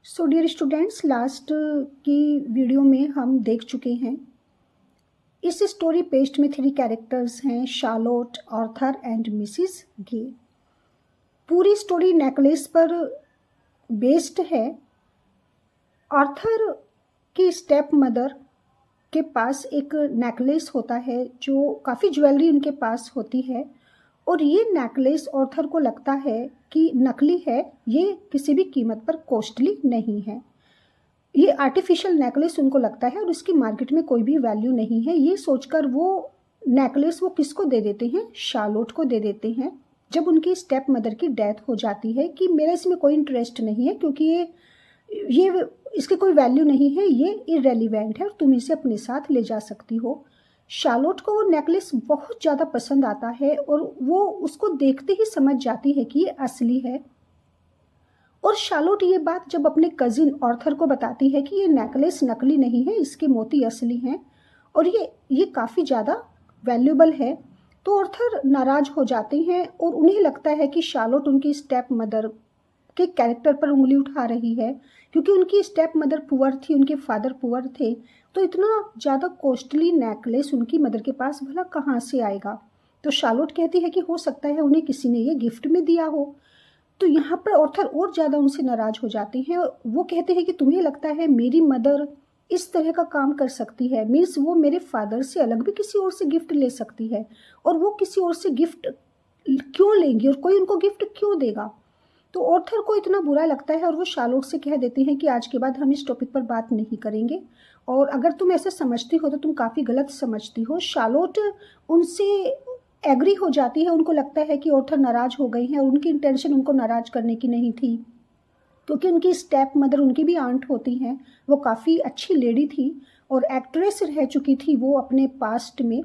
So dear students, last की video में हम देख चुके हैं। इस स्टोरी पेस्ट में 3 कैरेक्टर्स हैं, शार्लोट, आर्थर एंड मिसिस गे। पूरी स्टोरी नेकलेस पर बेस्ड है। आर्थर की स्टेप मदर के पास एक नेकलेस होता है जो काफ़ी ज्वेलरी उनके पास होती है, और ये नेकलेस आर्थर को लगता है कि नकली है, ये किसी भी कीमत पर कॉस्टली नहीं है। ये आर्टिफिशियल नेकलेस उनको लगता है और इसकी मार्केट में कोई भी वैल्यू नहीं है। ये सोचकर वो नेकलेस वो किसको दे देते हैं? शार्लोट को दे देते हैं। जब उनकी स्टेप मदर की डेथ हो जाती है कि मेरा इसमें कोई इंटरेस्ट नहीं है, क्योंकि ये इसकी कोई वैल्यू नहीं है, ये इररेलीवेंट है और तुम इसे अपने साथ ले जा सकती हो। शार्लोट को वो नेकलेस बहुत ज़्यादा पसंद आता है और वो उसको देखते ही समझ जाती है कि ये असली है। और शार्लोट ये बात जब अपने कजिन आर्थर को बताती है कि ये नेकलेस नकली नहीं है, इसके मोती असली हैं और ये काफ़ी ज़्यादा वैल्यूबल है, तो आर्थर नाराज हो जाते हैं और उन्हें लगता है कि शार्लोट उनकी स्टेप मदर के कैरेक्टर पर उंगली उठा रही है, क्योंकि उनकी स्टेप मदर पुअर थी, उनके फादर पुअर थे, तो इतना ज़्यादा कॉस्टली नेकलेस उनकी मदर के पास भला कहाँ से आएगा। तो शार्लोट कहती है कि हो सकता है उन्हें किसी ने ये गिफ्ट में दिया हो। तो यहाँ पर ऑर्थर और ज़्यादा उनसे नाराज हो जाते हैं। वो कहते हैं कि तुम्हें लगता है मेरी मदर इस तरह का काम कर सकती है? मीन्स वो मेरे फादर से अलग भी किसी और से गिफ्ट ले सकती है, और वो किसी और से गिफ्ट क्यों लेंगी और कोई उनको गिफ्ट क्यों देगा? तो ऑर्थर को इतना बुरा लगता है और वो शार्लोट से कह देते हैं कि आज के बाद हम इस टॉपिक पर बात नहीं करेंगे, और अगर तुम ऐसा समझती हो तो तुम काफ़ी गलत समझती हो। शार्लोट उनसे एग्री हो जाती है। उनको लगता है कि ऑर्थर नाराज़ हो गई हैं और उनकी इंटेंशन उनको नाराज़ करने की नहीं थी, क्योंकि उनकी स्टेप मदर, उनकी भी आंट होती हैं, वो काफ़ी अच्छी लेडी थी और एक्ट्रेस रह चुकी थी वो अपने पास्ट में।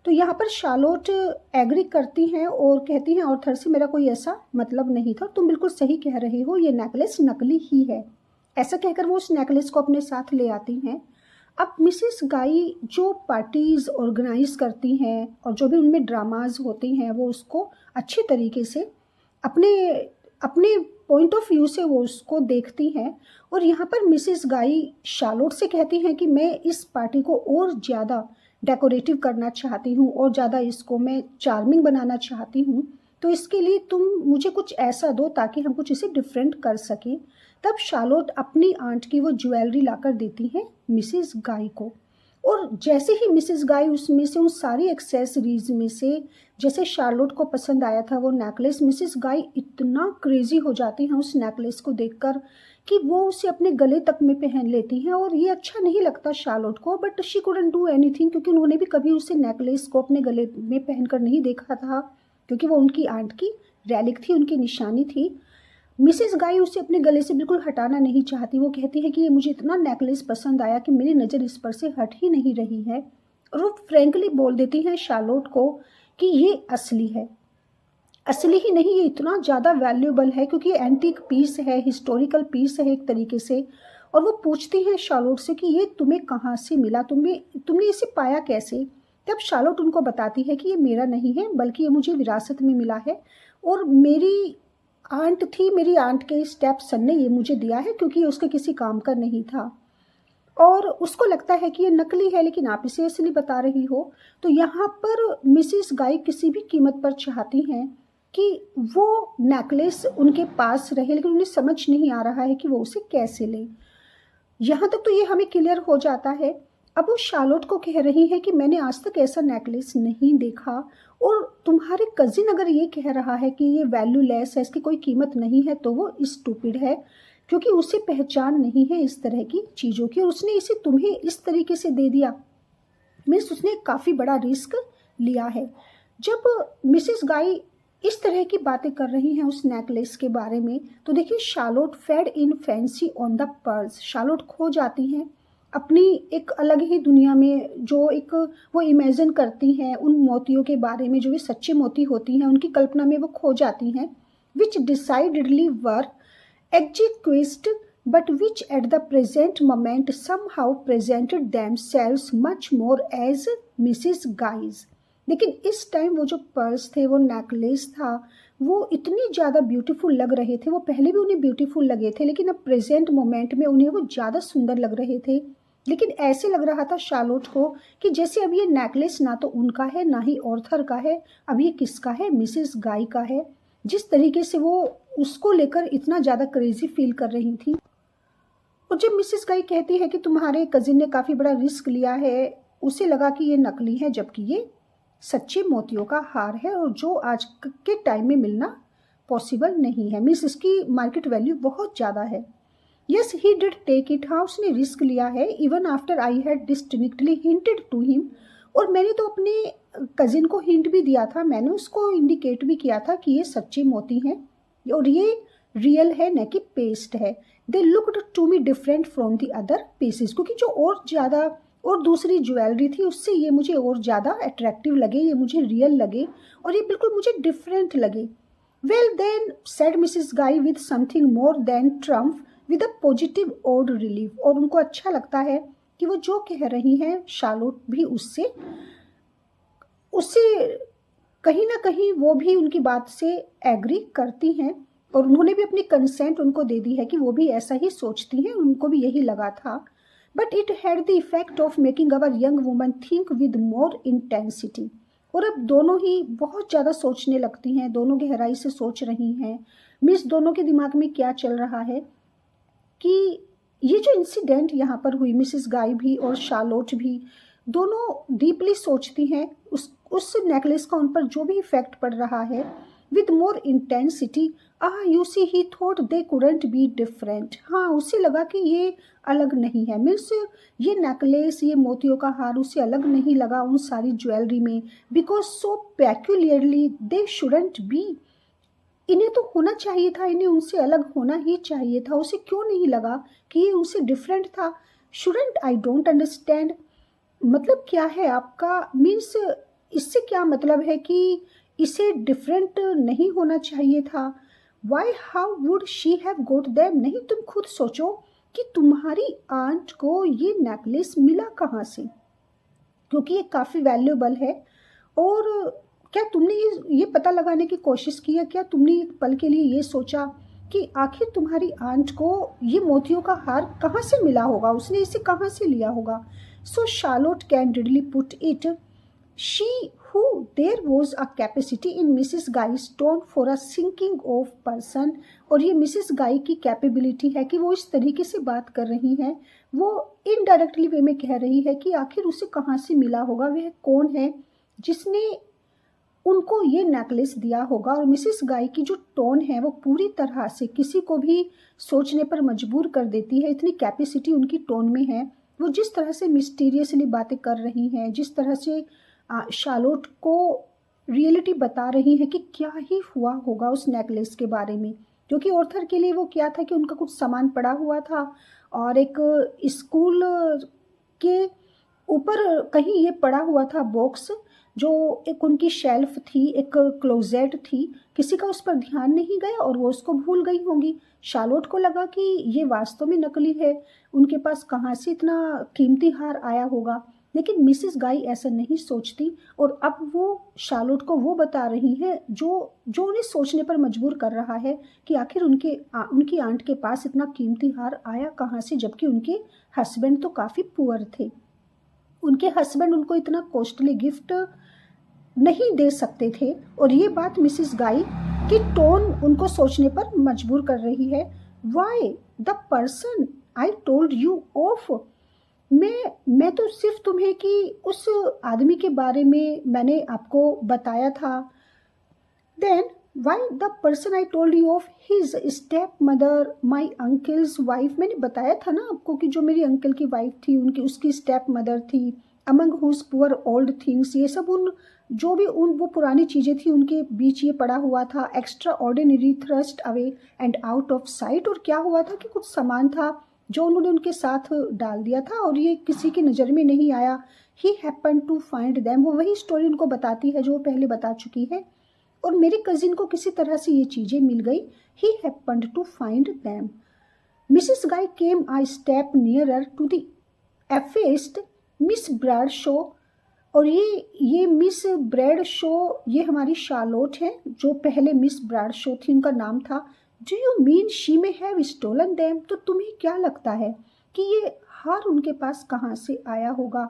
तो यहाँ पर शार्लोट एग्री करती हैं और कहती हैं ऑर्थर से मेरा कोई ऐसा मतलब नहीं था, तुम बिल्कुल सही कह रहे हो, ये नेकलेस नकली ही है। ऐसा कहकर वो उस नेकलेस को अपने साथ ले आती हैं। अब मिसेस गाई जो पार्टीज़ ऑर्गेनाइज करती हैं और जो भी उनमें ड्रामाज होते हैं, वो उसको अच्छी तरीके से अपने अपने पॉइंट ऑफ व्यू से वो उसको देखती हैं। और यहाँ पर मिसेस गाई शार्लोट से कहती हैं कि मैं इस पार्टी को और ज़्यादा डेकोरेटिव करना चाहती हूँ और ज़्यादा इसको मैं चार्मिंग बनाना चाहती हूँ, तो इसके लिए तुम मुझे कुछ ऐसा दो ताकि हम कुछ इसे डिफरेंट कर सकें। तब शार्लोट अपनी आंट की वो ज्वेलरी लाकर देती है मिसेस गाई को, और जैसे ही मिसेस गाई उसमें से उन सारी एक्सेसरीज में से जैसे शार्लोट को पसंद आया था वो नेकलेस, मिसेस गाई इतना क्रेजी हो जाती हैं उस नेकलेस को देखकर कि वो उसे अपने गले तक में पहन लेती हैं। और ये अच्छा नहीं लगता शार्लोट को, but she couldn't do anything, क्योंकि उन्होंने भी कभी उसे नेकलेस को अपने गले में पहनकर नहीं देखा था, क्योंकि वो उनकी आंट की रैलिक थी, उनकी निशानी थी। मिसेस गाई उसे अपने गले से बिल्कुल हटाना नहीं चाहती। वो कहती है कि ये मुझे इतना नेकलेस पसंद आया कि मेरी नज़र इस पर से हट ही नहीं रही है, और वो फ्रैंकली बोल देती हैं शार्लोट को कि ये असली है। असली ही नहीं, ये इतना ज़्यादा वैल्यूएबल है क्योंकि ये एंटीक पीस है, हिस्टोरिकल पीस है एक तरीके से। और वो पूछती हैं शार्लोट से कि ये तुम्हें कहाँ से मिला, तुमने इसे पाया कैसे? तब शार्लोट उनको बताती है कि ये मेरा नहीं है, बल्कि ये मुझे विरासत में मिला है, और मेरी आंट थी, मेरी आंट के स्टेप सन ने ये मुझे दिया है, क्योंकि ये उसके किसी काम का नहीं था और उसको लगता है कि ये नकली है, लेकिन आप इसे असली बता रही हो। तो यहाँ पर मिसेस गाई किसी भी कीमत पर चाहती हैं कि वो नेकलेस उनके पास रहे, लेकिन उन्हें समझ नहीं आ रहा है कि वो उसे कैसे लें। यहाँ तक तो ये हमें क्लियर हो जाता है। अब वो शार्लोट को कह रही है कि मैंने आज तक ऐसा नेकलेस नहीं देखा, और तुम्हारे कजिन अगर ये कह रहा है कि ये वैल्यूलेस है, इसकी कोई कीमत नहीं है, तो वो स्टूपिड है, क्योंकि उसे पहचान नहीं है इस तरह की चीज़ों की, और उसने इसे तुम्हें इस तरीके से दे दिया। मीन्स उसने काफ़ी बड़ा रिस्क लिया है। जब मिसेस गाई इस तरह की बातें कर रही हैं उस नेकलेस के बारे में, तो देखिए Charlotte fed in fancy on the pearls. Charlotte खो जाती हैं अपनी एक अलग ही दुनिया में, जो एक वो इमेजिन करती हैं उन मोतियों के बारे में, जो भी सच्चे मोती होती हैं, उनकी कल्पना में वो खो जाती हैं। विच decidedly were exquisite, but which at the present moment somehow presented themselves much more as Mrs. Guys। लेकिन इस टाइम वो जो पर्स थे, वो नेकलेस था, वो इतनी ज़्यादा ब्यूटीफुल लग रहे थे, वो पहले भी उन्हें ब्यूटीफुल लगे थे लेकिन अब प्रेजेंट मोमेंट में उन्हें वो ज़्यादा सुंदर लग रहे थे। लेकिन ऐसे लग रहा था शार्लोट को कि जैसे अब ये नेकलेस ना तो उनका है ना ही ऑर्थर का है, अब ये किसका है, मिसेस गाय का है। जिस तरीके से वो उसको लेकर इतना ज़्यादा क्रेजी फील कर रही थी। और जब मिसेस गाय कहती है कि तुम्हारे कजिन ने काफ़ी बड़ा रिस्क लिया है, उसे लगा कि ये नकली है जबकि ये सच्चे मोतियों का हार है और जो आज के टाइम में मिलना पॉसिबल नहीं है। मीन्स इसकी मार्केट वैल्यू बहुत ज़्यादा है। Yes he did take it, हाँ उसने रिस्क लिया है। Even after I had distinctly hinted to him, और मैंने तो अपने कजिन को हिंट भी दिया था, मैंने उसको इंडिकेट भी किया था कि ये सच्चे मोती हैं और ये रियल है न कि पेस्ट है। They looked to me different from the other pieces, क्योंकि जो और ज़्यादा और दूसरी ज्वेलरी थी उससे ये मुझे और ज़्यादा अट्रैक्टिव लगे, ये मुझे रियल लगे और ये बिल्कुल मुझे डिफरेंट लगे। Well then said Mrs Guy with something more than triumph with a positive odd relief, और उनको अच्छा लगता है कि वो जो कह रही हैं शार्लोट भी उससे उससे कहीं ना कहीं वो भी उनकी बात से एग्री करती हैं और उन्होंने भी अपनी कंसेंट उनको दे दी है कि वो भी ऐसा ही सोचती हैं, उनको भी यही लगा था। But it had the effect of making our young woman think with more intensity, और अब दोनों ही बहुत ज़्यादा सोचने लगती हैं, दोनों गहराई से सोच रही हैं। मिस दोनों के दिमाग में क्या चल रहा है कि ये जो इंसिडेंट यहाँ पर हुई, मिसेस गाय भी और शार्लोट भी दोनों डीपली सोचती हैं उस नेकलेस का उन पर जो भी इफेक्ट पड़ रहा है with more intensity. You see he thought they couldn't be different, हाँ उसे लगा कि ये अलग नहीं है। मीन्स ये नेकलेस, ये मोतियों का हार उसे अलग नहीं लगा उन सारी ज्वेलरी में, because so peculiarly they shouldn't be, इन्हें तो होना चाहिए था, इन्हें उनसे अलग होना ही चाहिए था, उसे क्यों नहीं लगा कि ये उनसे डिफरेंट था। शुडंट, आई डोंट अंडरस्टैंड, मतलब क्या है आपका, मीन्स इससे क्या मतलब है कि इसे डिफरेंट नहीं होना चाहिए था। Why, how would she have got them, नहीं तुम खुद सोचो कि तुम्हारी आंट को ये नेकलेस मिला कहाँ से, क्योंकि ये काफ़ी वैल्यूएबल है। और क्या तुमने ये पता लगाने की कोशिश की है, क्या तुमने एक पल के लिए ये सोचा कि आखिर तुम्हारी आंट को ये मोतियों का हार कहाँ से मिला होगा, उसने इसे कहाँ से लिया होगा। So Charlotte candidly put it, she who there was a capacity in Mrs. Guy's tone for a sinking of person, और ये मिसेस गाय की कैपेबिलिटी है कि वो इस तरीके से बात कर रही हैं, वो इनडायरेक्टली वे में कह रही है कि आखिर उसे कहाँ से मिला होगा, वह कौन है जिसने उनको ये नेकलेस दिया होगा। और मिसेस गाय की जो टोन है वो पूरी तरह से किसी को भी सोचने पर मजबूर कर देती है, इतनी कैपेसिटी उनकी टोन में है। वो जिस तरह से मिस्टीरियसली बातें कर रही हैं, जिस तरह से शार्लोट को रियलिटी बता रही है कि क्या ही हुआ होगा उस नेकलेस के बारे में, क्योंकि ऑर्थर के लिए वो क्या था कि उनका कुछ सामान पड़ा हुआ था और एक स्कूल के ऊपर कहीं ये पड़ा हुआ था बॉक्स, जो एक उनकी शेल्फ थी, एक क्लोजेट थी, किसी का उस पर ध्यान नहीं गया और वो उसको भूल गई होंगी। शार्लोट को लगा कि ये वास्तव में नकली है, उनके पास कहाँ से इतना कीमती हार आया होगा। लेकिन मिसेस गाय ऐसा नहीं सोचती और अब वो शार्लोट को वो बता रही है जो उन्हें सोचने पर मजबूर कर रहा है कि आखिर उनकी आंट के पास इतना कीमती हार आया कहाँ से, जबकि उनके हस्बैंड तो काफ़ी पुअर थे, उनके हस्बैंड उनको इतना कॉस्टली गिफ्ट नहीं दे सकते थे। और ये बात मिसेस गाय की टोन उनको सोचने पर मजबूर कर रही है। Y the person I told you of, मैं तो सिर्फ तुम्हें कि उस आदमी के बारे में मैंने आपको बताया था। Then why the person I told you of his step mother my uncle's wife, मैंने बताया था ना आपको कि जो मेरी अंकल की वाइफ थी उनकी उसकी स्टेप मदर थी। Among whose poor old things, ये सब वो पुरानी चीज़ें थी उनके बीच ये पड़ा हुआ था। Extra ordinary thrust away and out of site, और क्या हुआ था कि कुछ सामान था जो उन्होंने उनके साथ डाल दिया था और ये किसी की नज़र में नहीं आया। He happen to find them, वो वही स्टोरी उनको बताती है जो वो पहले बता चुकी है। और मेरे कजिन को किसी तरह से ये चीज़ें मिल गई। He happened to find them. Mrs Guy came I step nearer to the eldest Miss Bradshaw, और ये मिस ब्रैड शो, ये हमारी शार्लोट है जो पहले मिस ब्रैड शो थी, उनका नाम था। Do you mean she may have stolen them? तो तुम्हें क्या लगता है कि ये हार उनके पास कहाँ से आया होगा?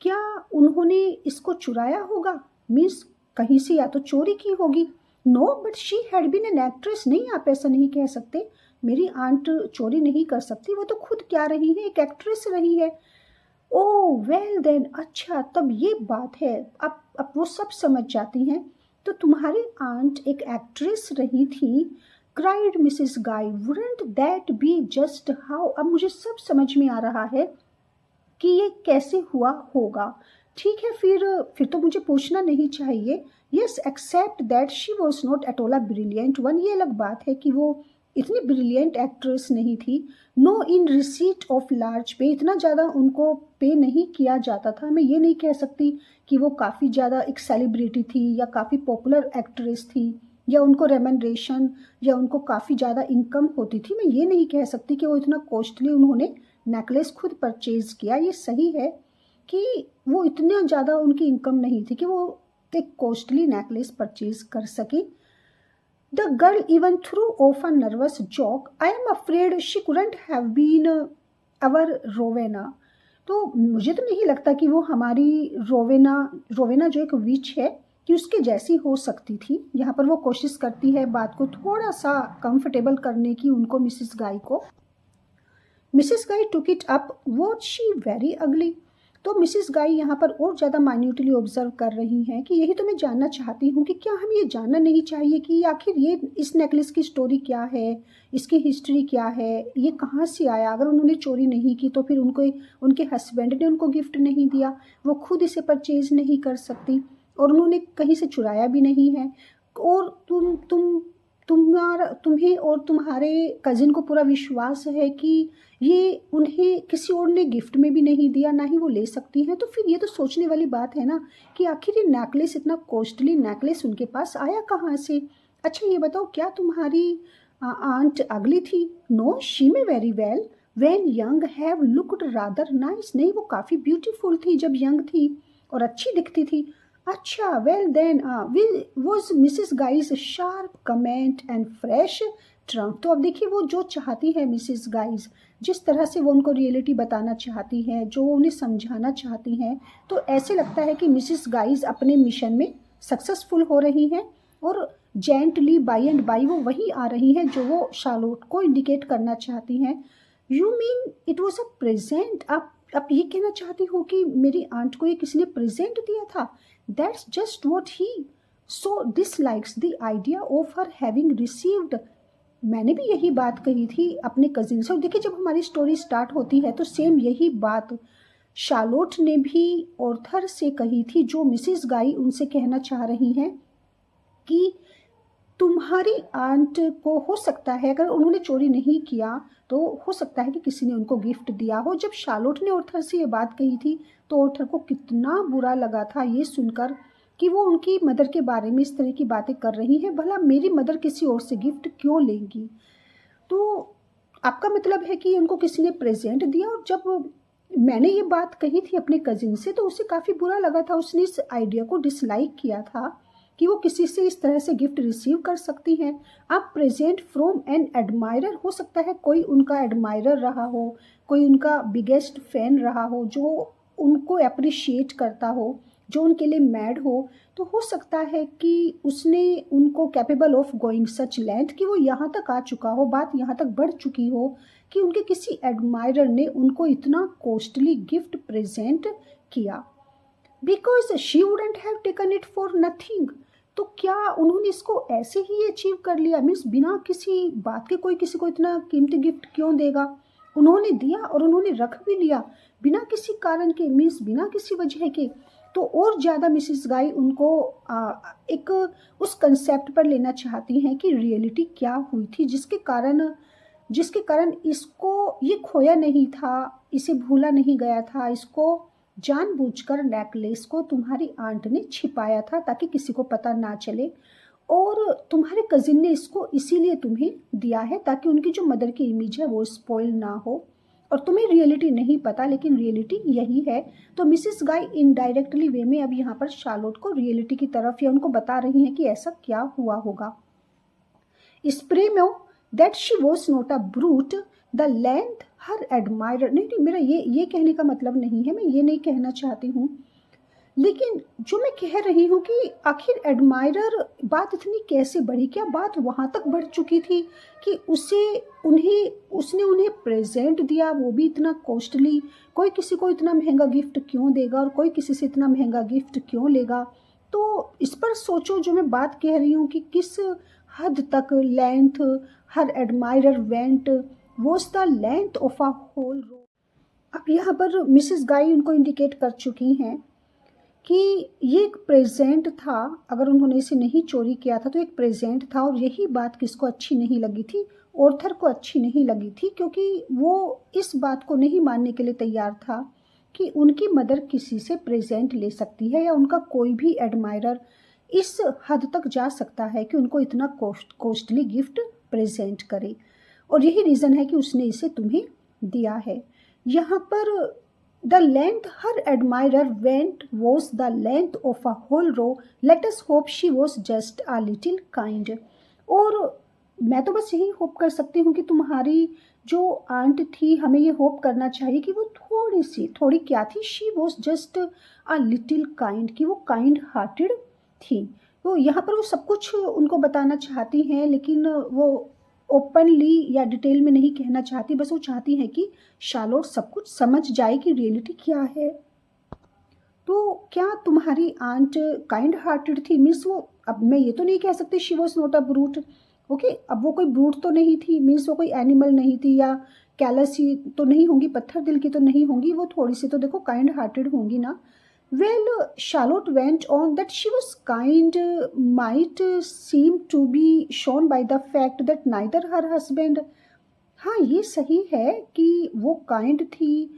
क्या उन्होंने इसको चुराया होगा? मीन्स कहीं से या तो चोरी की होगी। No but she had been an actress. नहीं, आप ऐसा नहीं कह सकते, मेरी आंट चोरी नहीं कर सकती, वो तो खुद क्या रही है, एक एक्ट्रेस रही है। ओह वेल देन, अच्छा तब ये बात है, अब वो सब समझ जाती हैं। तो तुम्हारी आंट एक एक्ट्रेस रही थी, cried Mrs guy, wouldn't that be just how? अब मुझे सब समझ में आ रहा है कि ये कैसे हुआ होगा। ठीक है, फिर तो मुझे पूछना नहीं चाहिए। Yes except that she was not at all a brilliant one. ये अलग बात है कि वो इतनी ब्रिलियंट एक्ट्रेस नहीं थी। No in receipt of large पे, इतना ज़्यादा उनको पे नहीं किया जाता था। मैं ये नहीं कह सकती कि वो काफ़ी ज़्यादा एक सेलिब्रिटी थी या काफ़ी पॉपुलर एक्ट्रेस थी या उनको रेमनरेशन या उनको काफ़ी ज़्यादा इनकम होती थी। मैं ये नहीं कह सकती कि वो इतना कॉस्टली उन्होंने नेकलेस खुद परचेज किया। ये सही है कि वो इतना ज़्यादा उनकी इनकम नहीं थी कि वो एक कॉस्टली नेकलेस परचेज कर सके। The girl even threw off a nervous joke, I am afraid she couldn't have been our Rowena. तो मुझे तो नहीं लगता कि वो हमारी रोवेना जो एक विच है कि उसके जैसी हो सकती थी। यहाँ पर वो कोशिश करती है बात को थोड़ा सा कंफर्टेबल करने की उनको, मिसिस गाय को। Mrs guy took it up, what she very ugly. तो मिसिस गाय यहाँ पर और ज़्यादा माइन्यूटली ऑब्जर्व कर रही हैं कि यही तो मैं जानना चाहती हूँ कि क्या हमें ये जानना नहीं चाहिए कि आखिर ये इस नेकलेस की स्टोरी क्या है, इसकी हिस्ट्री क्या है, ये कहाँ से आया? अगर उन्होंने चोरी नहीं की तो फिर उनको, उनके हस्बैंड ने उनको गिफ्ट नहीं दिया, वो खुद इसे परचेज नहीं कर सकती और उन्होंने कहीं से चुराया भी नहीं है। और तुम्हें और तुम्हारे कजिन को पूरा विश्वास है कि ये उन्हें किसी और ने गिफ्ट में भी नहीं दिया, ना ही वो ले सकती हैं। तो फिर ये तो सोचने वाली बात है ना कि आखिर ये नेकलेस, इतना कॉस्टली नेकलेस उनके पास आया कहाँ से? अच्छा ये बताओ, क्या तुम्हारी आंट अगली थी? No she may very well when young have looked rather nice. नहीं, वो काफ़ी ब्यूटीफुल थी जब यंग थी और अच्छी दिखती थी। अच्छा well then was Mrs Guy's sharp comment and fresh trunk. तो अब देखिए वो जो चाहती है मिसिस गाइज, जिस तरह से वो उनको रियलिटी बताना चाहती हैं, जो उन्हें समझाना चाहती हैं, तो ऐसे लगता है कि मिसिस गाइज अपने मिशन में सक्सेसफुल हो रही हैं और जेंटली बाई एंड बाई वो वही आ रही हैं जो वो शार्लोट को इंडिकेट करना चाहती हैं। You mean it was a present? आप ये कहना चाहती हो कि मेरी आंट को ये किसी ने प्रेजेंट दिया था? That's just what he so dislikes the idea of her having received. मैंने भी यही बात कही थी अपने कजिन से। और देखिए जब हमारी स्टोरी स्टार्ट होती है तो सेम यही बात शार्लोट ने भी ऑर्थर से कही थी, जो मिसिस गाय उनसे कहना चाह रही हैं कि तुम्हारी आंट को हो सकता है, अगर उन्होंने चोरी नहीं किया तो हो सकता है कि किसी ने उनको गिफ्ट दिया हो। जब शार्लोट ने ऑर्थर से ये बात कही थी तो ऑर्थर को कितना बुरा लगा था ये सुनकर कि वो उनकी मदर के बारे में इस तरह की बातें कर रही हैं। भला मेरी मदर किसी और से गिफ्ट क्यों लेंगी? तो आपका मतलब है कि उनको किसी ने प्रेजेंट दिया। और जब मैंने ये बात कही थी अपने कजिन से तो उसे काफ़ी बुरा लगा था, उसने इस आइडिया को डिसलाइक किया था कि वो किसी से इस तरह से गिफ्ट रिसीव कर सकती हैं। आप प्रेजेंट फ्रॉम एन एडमायरर, हो सकता है कोई उनका एडमायरर रहा हो, कोई उनका बिगेस्ट फैन रहा हो जो उनको अप्रिशिएट करता हो, जो उनके लिए मैड हो। तो हो सकता है कि उसने उनको capable of going such length कि वो यहाँ तक आ चुका हो, बात यहाँ तक बढ़ चुकी हो कि उनके किसी एडमायरर ने उनको इतना कॉस्टली गिफ्ट प्रेजेंट किया। Because she wouldn't have taken it for nothing. तो क्या उन्होंने इसको ऐसे ही अचीव कर लिया? मीन्स बिना किसी बात के कोई किसी को इतना कीमती गिफ्ट क्यों देगा? उन्होंने दिया और उन्होंने रख भी लिया बिना किसी कारण के, मीन्स बिना किसी वजह के। तो और ज़्यादा मिसिस गाय उनको एक उस कंसेप्ट पर लेना चाहती हैं कि रियलिटी क्या हुई थी, जिसके कारण इसको ये खोया नहीं था, इसे भूला नहीं गया था, इसको जानबूझकर नेकलेस को तुम्हारी आंट ने छिपाया था ताकि किसी को पता ना चले। और तुम्हारे कजिन ने इसको इसीलिए तुम्हें दिया है ताकि उनकी जो मदर की इमेज है वो स्पॉइल ना हो। और तुम्हें रियलिटी नहीं पता, लेकिन रियलिटी यही है। तो मिसेस गाय इनडायरेक्टली वे में अब यहाँ पर शार्लोट को रियलिटी की तरफ या उनको बता रही हैं कि ऐसा क्या हुआ होगा। Espremo that she was not a brute, the length her admirer, नहीं मेरा ये कहने का मतलब नहीं है, मैं ये नहीं कहना चाहती हूँ, लेकिन जो मैं कह रही हूँ कि आखिर एडमायरर बात इतनी कैसे बढ़ी, क्या बात वहाँ तक बढ़ चुकी थी कि उसने उन्हें प्रेजेंट दिया, वो भी इतना कॉस्टली। कोई किसी को इतना महंगा गिफ्ट क्यों देगा और कोई किसी से इतना महंगा गिफ्ट क्यों लेगा। तो इस पर सोचो, जो मैं बात कह रही हूँ कि किस हद तक length her admirer went was the length of a whole row. अब यहाँ पर मिसेस गाई उनको इंडिकेट कर चुकी हैं कि ये एक प्रेजेंट था, अगर उन्होंने इसे नहीं चोरी किया था तो एक प्रेजेंट था। और यही बात किसको अच्छी नहीं लगी थी, ऑर्थर को अच्छी नहीं लगी थी, क्योंकि वो इस बात को नहीं मानने के लिए तैयार था कि उनकी मदर किसी से प्रेजेंट ले सकती है या उनका कोई भी एडमायरर इस हद तक जा सकता है कि उनको इतना कॉस्टली गिफ्ट प्रेजेंट करे। और यही रीज़न है कि उसने इसे तुम्हें दिया है। यहाँ पर the length her admirer went was the length of a whole row, let us hope she was just a little kind. और मैं तो बस यही होप कर सकती हूँ कि तुम्हारी जो आंट थी, हमें ये होप करना चाहिए कि वो थोड़ी क्या थी, she was just a little kind, कि वो काइंड हार्टेड थी। तो यहाँ पर वो सब कुछ उनको बताना चाहती हैं, लेकिन वो ओपनली या डिटेल में नहीं कहना चाहती, बस वो चाहती हैं कि शार्लोट सब कुछ समझ जाए कि रियलिटी क्या है। तो क्या तुम्हारी आंट काइंड हार्टेड थी? मीन्स वो, अब मैं ये तो नहीं कह सकती she was not a brute, okay, अब वो कोई ब्रूट तो नहीं थी, मीन्स वो कोई एनिमल नहीं थी, या कैलस ही तो नहीं होंगी, पत्थर दिल की तो नहीं होंगी, वो थोड़ी सी तो देखो काइंड हार्टेड होंगी ना। Well, Charlotte went on that she was kind might seem to be shown by the fact that neither her husband, हाँ ये सही है कि वो काइंड थी,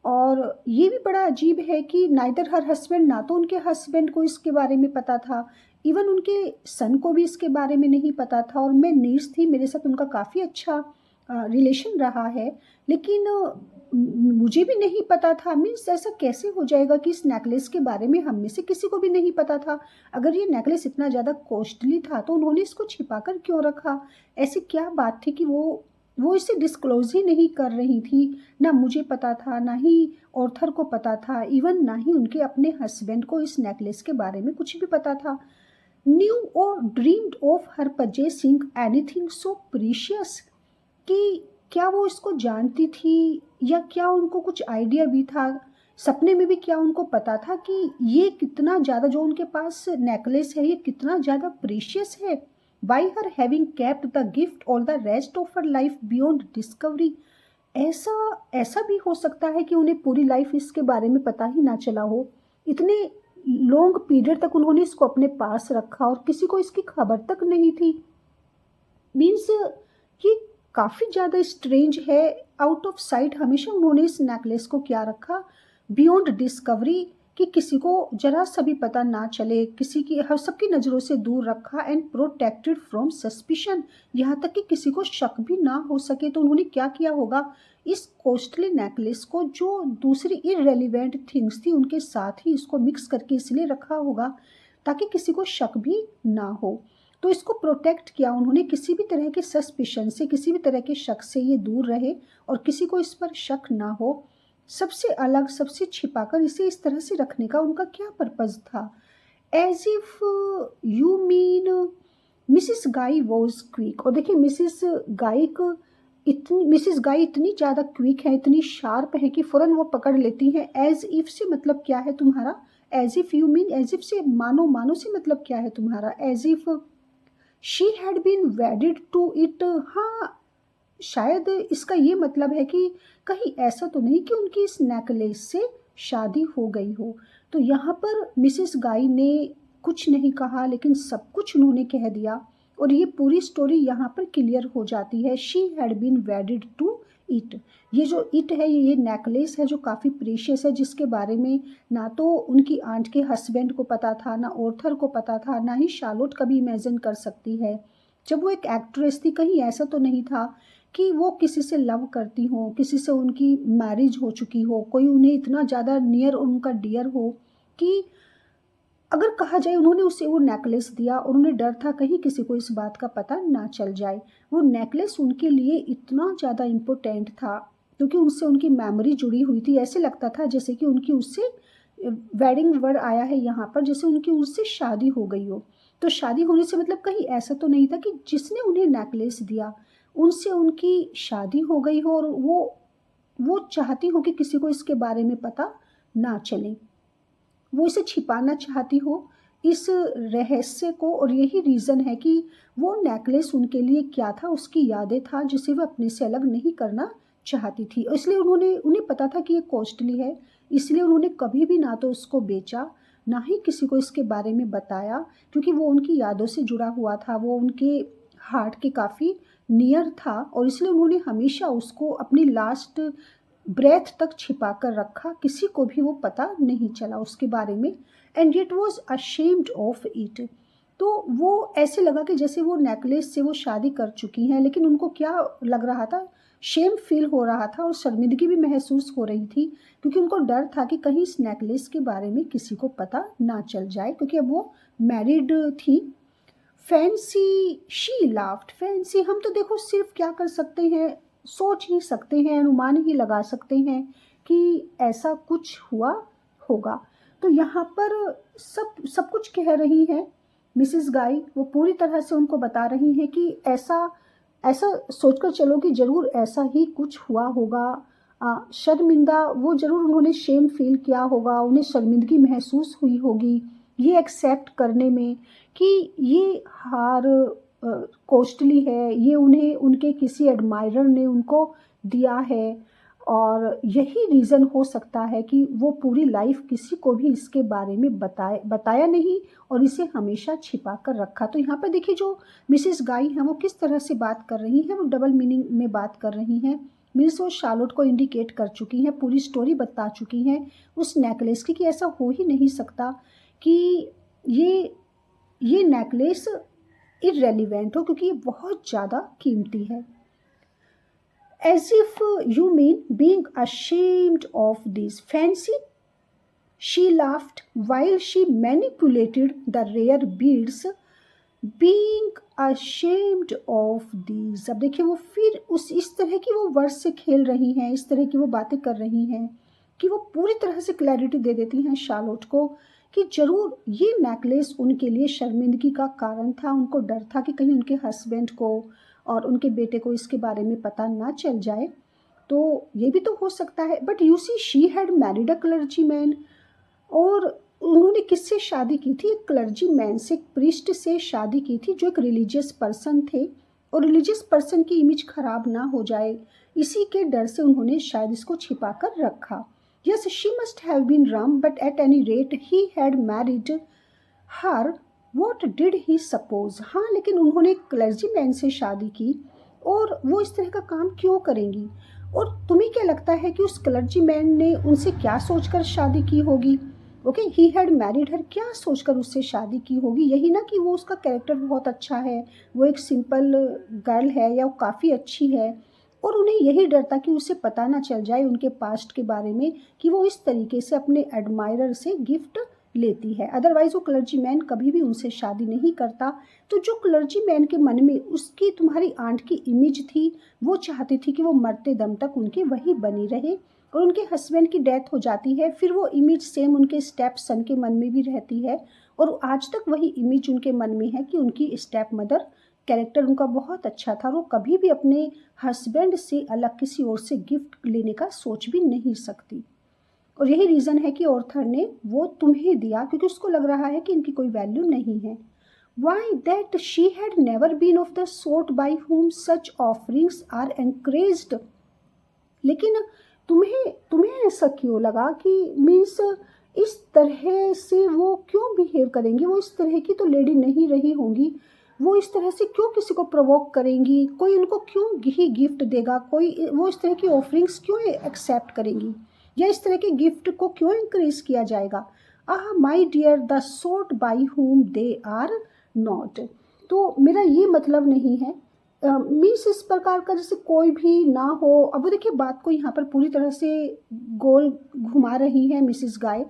और ये भी बड़ा अजीब है कि नाइदर हर हस्बैंड, ना तो उनके हस्बैंड को इसके बारे में पता था, इवन उनके सन को भी इसके बारे में नहीं पता था। और मैं नीड्स थी, मेरे साथ उनका काफ़ी अच्छा रिलेशन रहा है, लेकिन मुझे भी नहीं पता था। मीन्स ऐसा कैसे हो जाएगा कि इस नेकलेस के बारे में हम में से किसी को भी नहीं पता था। अगर ये नेकलेस इतना ज़्यादा कॉस्टली था तो उन्होंने इसको छिपा कर क्यों रखा? ऐसी क्या बात थी कि वो इसे डिस्क्लोज ही नहीं कर रही थी? ना मुझे पता था, ना ही ऑर्थर को पता था, इवन ना ही उनके अपने हस्बैंड को इस नेकलेस के बारे में कुछ भी पता था। न्यू और dreamed of her possessing anything so precious, कि क्या वो इसको जानती थी या क्या उनको कुछ आइडिया भी था? सपने में भी क्या उनको पता था कि ये कितना ज़्यादा, जो उनके पास नेकलेस है, ये कितना ज़्यादा प्रीशियस है? By her having kept the gift और the rest of her life beyond discovery. ऐसा ऐसा भी हो सकता है कि उन्हें पूरी लाइफ इसके बारे में पता ही ना चला हो। इतने लॉन्ग पीरियड तक उन्होंने इसको अपने पास रखा और किसी को इसकी खबर तक नहीं थी। मीन्स ये काफ़ी ज़्यादा स्ट्रेंज है। आउट ऑफ साइट हमेशा उन्होंने इस नेकलेस को क्या रखा, बियॉन्ड डिस्कवरी, कि किसी को जरा सा भी पता ना चले, किसी की हर सबकी नज़रों से दूर रखा, एंड प्रोटेक्टेड फ्रॉम सस्पिशन, यहाँ तक कि किसी को शक भी ना हो सके। तो उन्होंने क्या किया होगा, इस कॉस्टली नेकलेस को जो दूसरी इरेलीवेंट थिंग्स थी उनके साथ ही इसको मिक्स करके इसलिए रखा होगा ताकि किसी को शक भी ना हो। तो इसको प्रोटेक्ट किया उन्होंने, किसी भी तरह के सस्पिशन से, किसी भी तरह के शक से ये दूर रहे और किसी को इस पर शक ना हो। सबसे अलग, सबसे छिपाकर इसे इस तरह से रखने का उनका क्या पर्पज़ था? As if you mean Mrs Guy was quick. और देखिए मिसिस गाई इतनी ज़्यादा क्विक है, इतनी शार्प है कि फ़ौरन वो पकड़ लेती हैं। एज इफ से मतलब क्या है तुम्हारा? As if you mean, as if say मानो, मानो से मतलब क्या है तुम्हारा? As if she had been wedded to it. हाँ, शायद इसका ये मतलब है कि कहीं ऐसा तो नहीं कि उनकी इस नेकलेस से शादी हो गई हो। तो यहाँ पर मिसेस गाई ने कुछ नहीं कहा, लेकिन सब कुछ उन्होंने कह दिया और ये पूरी स्टोरी यहाँ पर क्लियर हो जाती है। She had been wedded to it. ये जो इट है, ये नेकलेस है जो काफ़ी प्रीशियस है, जिसके बारे में ना तो उनकी आंट के हस्बैंड को पता था, ना ऑर्थर को पता था, ना ही शार्लोट कभी इमेजिन कर सकती है। जब वो एक एक्ट्रेस थी, कहीं ऐसा तो नहीं था कि वो किसी से लव करती हों, किसी से उनकी मैरिज हो चुकी हो, कोई उन्हें इतना ज़्यादा नियर उनका डियर हो कि अगर कहा जाए उन्होंने उसे वो नेकलेस दिया और उन्हें डर था कहीं किसी को इस बात का पता ना चल जाए। वो नेकलेस उनके लिए इतना ज़्यादा इम्पोर्टेंट था क्योंकि उससे उनकी मेमोरी जुड़ी हुई थी। ऐसे लगता था जैसे कि उनकी उससे वेडिंग वर्ड आया है यहाँ पर, जैसे उनकी उससे शादी हो गई हो। तो शादी होने से मतलब कहीं ऐसा तो नहीं था कि जिसने उन्हें नेकलेस दिया उनसे उनकी शादी हो गई हो और वो चाहती हो कि किसी को इसके बारे में पता ना चले, वो इसे छिपाना चाहती हो इस रहस्य को। और यही रीज़न है कि वो नेकलेस उनके लिए क्या था, उसकी यादें था जिसे वो अपने से अलग नहीं करना चाहती थी। इसलिए उन्हें पता था कि ये कॉस्टली है, इसलिए उन्होंने कभी भी ना तो उसको बेचा ना ही किसी को इसके बारे में बताया, क्योंकि वो उनकी यादों से जुड़ा हुआ था, वो उनके हार्ट के काफ़ी नियर था और इसलिए उन्होंने हमेशा उसको अपनी लास्ट ब्रेथ तक छिपा कर रखा, किसी को भी वो पता नहीं चला उसके बारे में। And it was ashamed of it. तो वो ऐसे लगा कि जैसे वो नेकलेस से वो शादी कर चुकी हैं, लेकिन उनको क्या लग रहा था, शेम फील हो रहा था और शर्मिंदगी भी महसूस हो रही थी, क्योंकि उनको डर था कि कहीं इस नेकलेस के बारे में किसी को पता ना चल जाए, क्योंकि अब वो मैरिड थी। फैंसी शी लाफ्ट, फैंसी हम तो देखो सिर्फ क्या कर सकते हैं, सोच ही सकते हैं, अनुमान ही लगा सकते हैं कि ऐसा कुछ हुआ होगा। तो यहाँ पर सब सब कुछ कह रही हैं मिसिस गाई, वो पूरी तरह से उनको बता रही हैं कि ऐसा ऐसा सोचकर चलो कि ज़रूर ऐसा ही कुछ हुआ होगा। शर्मिंदा वो ज़रूर उन्होंने शेम फील किया होगा, उन्हें शर्मिंदगी महसूस हुई होगी ये एक्सेप्ट करने में कि ये हार कॉस्टली है, ये उन्हें उनके किसी एडमायरर ने उनको दिया है और यही रीज़न हो सकता है कि वो पूरी लाइफ किसी को भी इसके बारे में बताया नहीं और इसे हमेशा छिपा कर रखा। तो यहाँ पर देखिए जो मिसेस गाई हैं वो किस तरह से बात कर रही हैं, वो डबल मीनिंग में बात कर रही हैं। मीन्स वो शार्लोट को इंडिकेट कर चुकी हैं, पूरी स्टोरी बता चुकी हैं उस नेकलेस की, कि ऐसा हो ही नहीं सकता कि ये नेकलेस इररेलीवेंट हो, क्योंकि ये बहुत ज़्यादा कीमती है। As if you mean being ashamed of this fancy? She laughed while she manipulated the rare beads. Being ashamed of these. अब देखिए वो फिर इस तरह की वो वर्ड से खेल रही हैं, इस तरह की वो बातें कर रही हैं कि वो पूरी तरह से क्लैरिटी दे देती हैं शार्लोट को कि ज़रूर ये नेकलेस उनके लिए शर्मिंदगी का कारण था। उनको डर था कि कहीं उनके हस्बैंड को और उनके बेटे को इसके बारे में पता ना चल जाए, तो ये भी तो हो सकता है। But you see she had married a clergyman, और उन्होंने किससे शादी की थी, एक क्लर्जी मैन से, एक प्रीस्ट से शादी की थी जो एक रिलीजियस पर्सन थे, और रिलीजियस पर्सन की इमेज खराब ना हो जाए इसी के डर से उन्होंने शायद इसको छिपा कर रखा। Yes she must have been rum, but at any rate he had married her, what did he suppose. हाँ, लेकिन उन्होंने क्लर्जी मैन से शादी की और वो इस तरह का काम क्यों करेंगी, और तुम्हें क्या लगता है कि उस क्लर्जी मैन ने उनसे क्या सोचकर शादी की होगी। ओके, ही हैड मैरिड हर, क्या सोचकर उससे शादी की होगी, यही ना कि वो उसका कैरेक्टर बहुत अच्छा है, वो एक सिंपल गर्ल है या वो काफ़ी अच्छी है, और उन्हें यही डर था कि उसे पता ना चल जाए उनके पास्ट के बारे में कि वो इस तरीके से अपने एडमायरर से गिफ्ट लेती है। अदरवाइज वो क्लर्जी मैन कभी भी उनसे शादी नहीं करता। तो जो क्लर्जी मैन के मन में उसकी तुम्हारी आंट की इमेज थी, वो चाहती थी कि वो मरते दम तक उनकी वही बनी रहे, और उनके हस्बैंड की डेथ हो जाती है, फिर वो इमेज सेम उनके स्टेप सन के मन में भी रहती है, और आज तक वही इमेज उनके मन में है कि उनकी स्टेप मदर कैरेक्टर उनका बहुत अच्छा था, और वो कभी भी अपने हस्बैंड से अलग किसी और से गिफ्ट लेने का सोच भी नहीं सकती। और यही रीज़न है कि ऑर्थर ने वो तुम्हें दिया क्योंकि उसको लग रहा है कि इनकी कोई वैल्यू नहीं है। Why that she had never been of the sort by whom such offerings are encouraged। लेकिन तुम्हें तुम्हें ऐसा क्यों लगा कि मीन्स इस तरह से वो क्यों बिहेव करेंगी, वो इस तरह की तो लेडी नहीं रही होंगी, वो इस तरह से क्यों किसी को प्रोवोक करेंगी, कोई उनको क्यों ही गिफ्ट देगा, कोई वो इस तरह की ऑफरिंग्स क्यों एक्सेप्ट करेंगी, या इस तरह के गिफ्ट को क्यों इंक्रीज किया जाएगा। Ah my dear, the sort by whom they are not. तो मेरा ये मतलब नहीं है मीन्स इस प्रकार का जैसे कोई भी ना हो। अब वो देखिए बात को यहाँ पर पूरी तरह से गोल घुमा रही है Mrs Guy.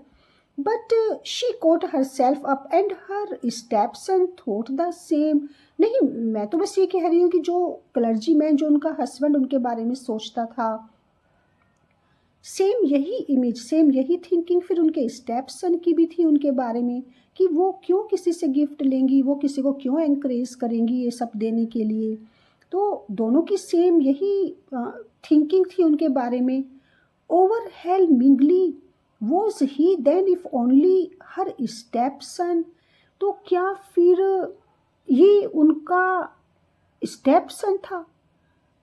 But she caught herself up and her steps and thought the same. नहीं, मैं तो बस ये कह रही हूँ कि जो क्लर्जी मैन, जो उनका हस्बैंड उनके बारे में सोचता था, सेम यही इमेज, सेम यही थिंकिंग फिर उनके स्टेप्सन की भी थी उनके बारे में, कि वो क्यों किसी से गिफ्ट लेंगी, वो किसी को क्यों एनकरेज करेंगी ये सब देने के लिए। तो दोनों की सेम यही थिंकिंग थी उनके बारे में। Overwhelmingly was he then if only her stepson. तो क्या फिर ये उनका स्टेपसन था?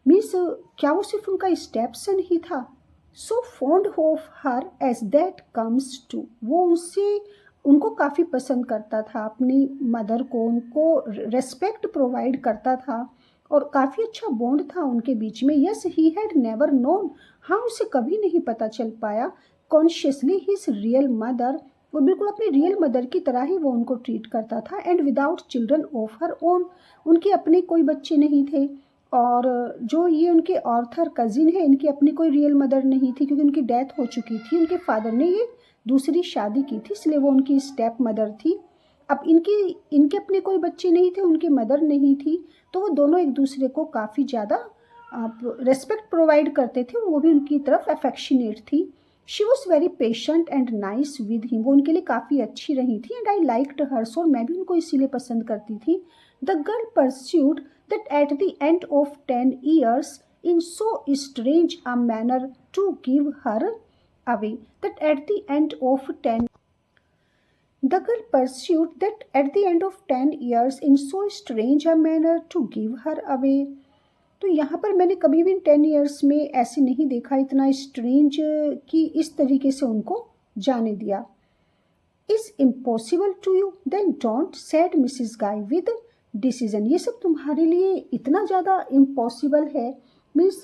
मीन्स क्या वो सिर्फ उनका स्टेपसन ही था? So fond of her as that comes to, वो उससे उनको काफ़ी पसंद करता था, अपनी मदर को, उनको रेस्पेक्ट प्रोवाइड करता था और काफ़ी अच्छा बॉन्ड था उनके बीच में। Yes, he had never known, हाँ उसे कभी नहीं पता चल पाया कॉन्शियसली हिज रियल मदर, वो बिल्कुल अपनी रियल मदर की तरह ही वो उनको ट्रीट करता था। And without children of her own, उनके अपने कोई बच्चे नहीं थे। और जो ये उनके ऑर्थर कजिन है, इनकी अपनी कोई रियल मदर नहीं थी क्योंकि उनकी डेथ हो चुकी थी, उनके फादर ने ये दूसरी शादी की थी, इसलिए वो उनकी स्टेप मदर थी। अब इनके अपने कोई बच्चे नहीं थे, उनकी मदर नहीं थी, तो वो दोनों एक दूसरे को काफ़ी ज़्यादा रेस्पेक्ट प्रोवाइड करते थे, वो भी उनकी तरफ अफेक्शनेट थी। She was very patient and nice with him, वो उनके लिए काफ़ी अच्छी रही थी। एंड आई लाइक्ड हर, सो मैं भी उनको इसीलिए पसंद करती थी। The girl pursued that at the end of 10 years in so strange a manner to give her away, that at the end of 10 the girl pursued that at the end of 10 years in so strange a manner to give her away। तो यहाँ पर मैंने कभी भी 10 years में ऐसे नहीं देखा इतना स्ट्रेंज कि इस तरीके से उनको जाने दिया। Is impossible to you then don't, said Mrs Guy with decision. ये सब तुम्हारे लिए इतना ज़्यादा इम्पॉसिबल है, मीन्स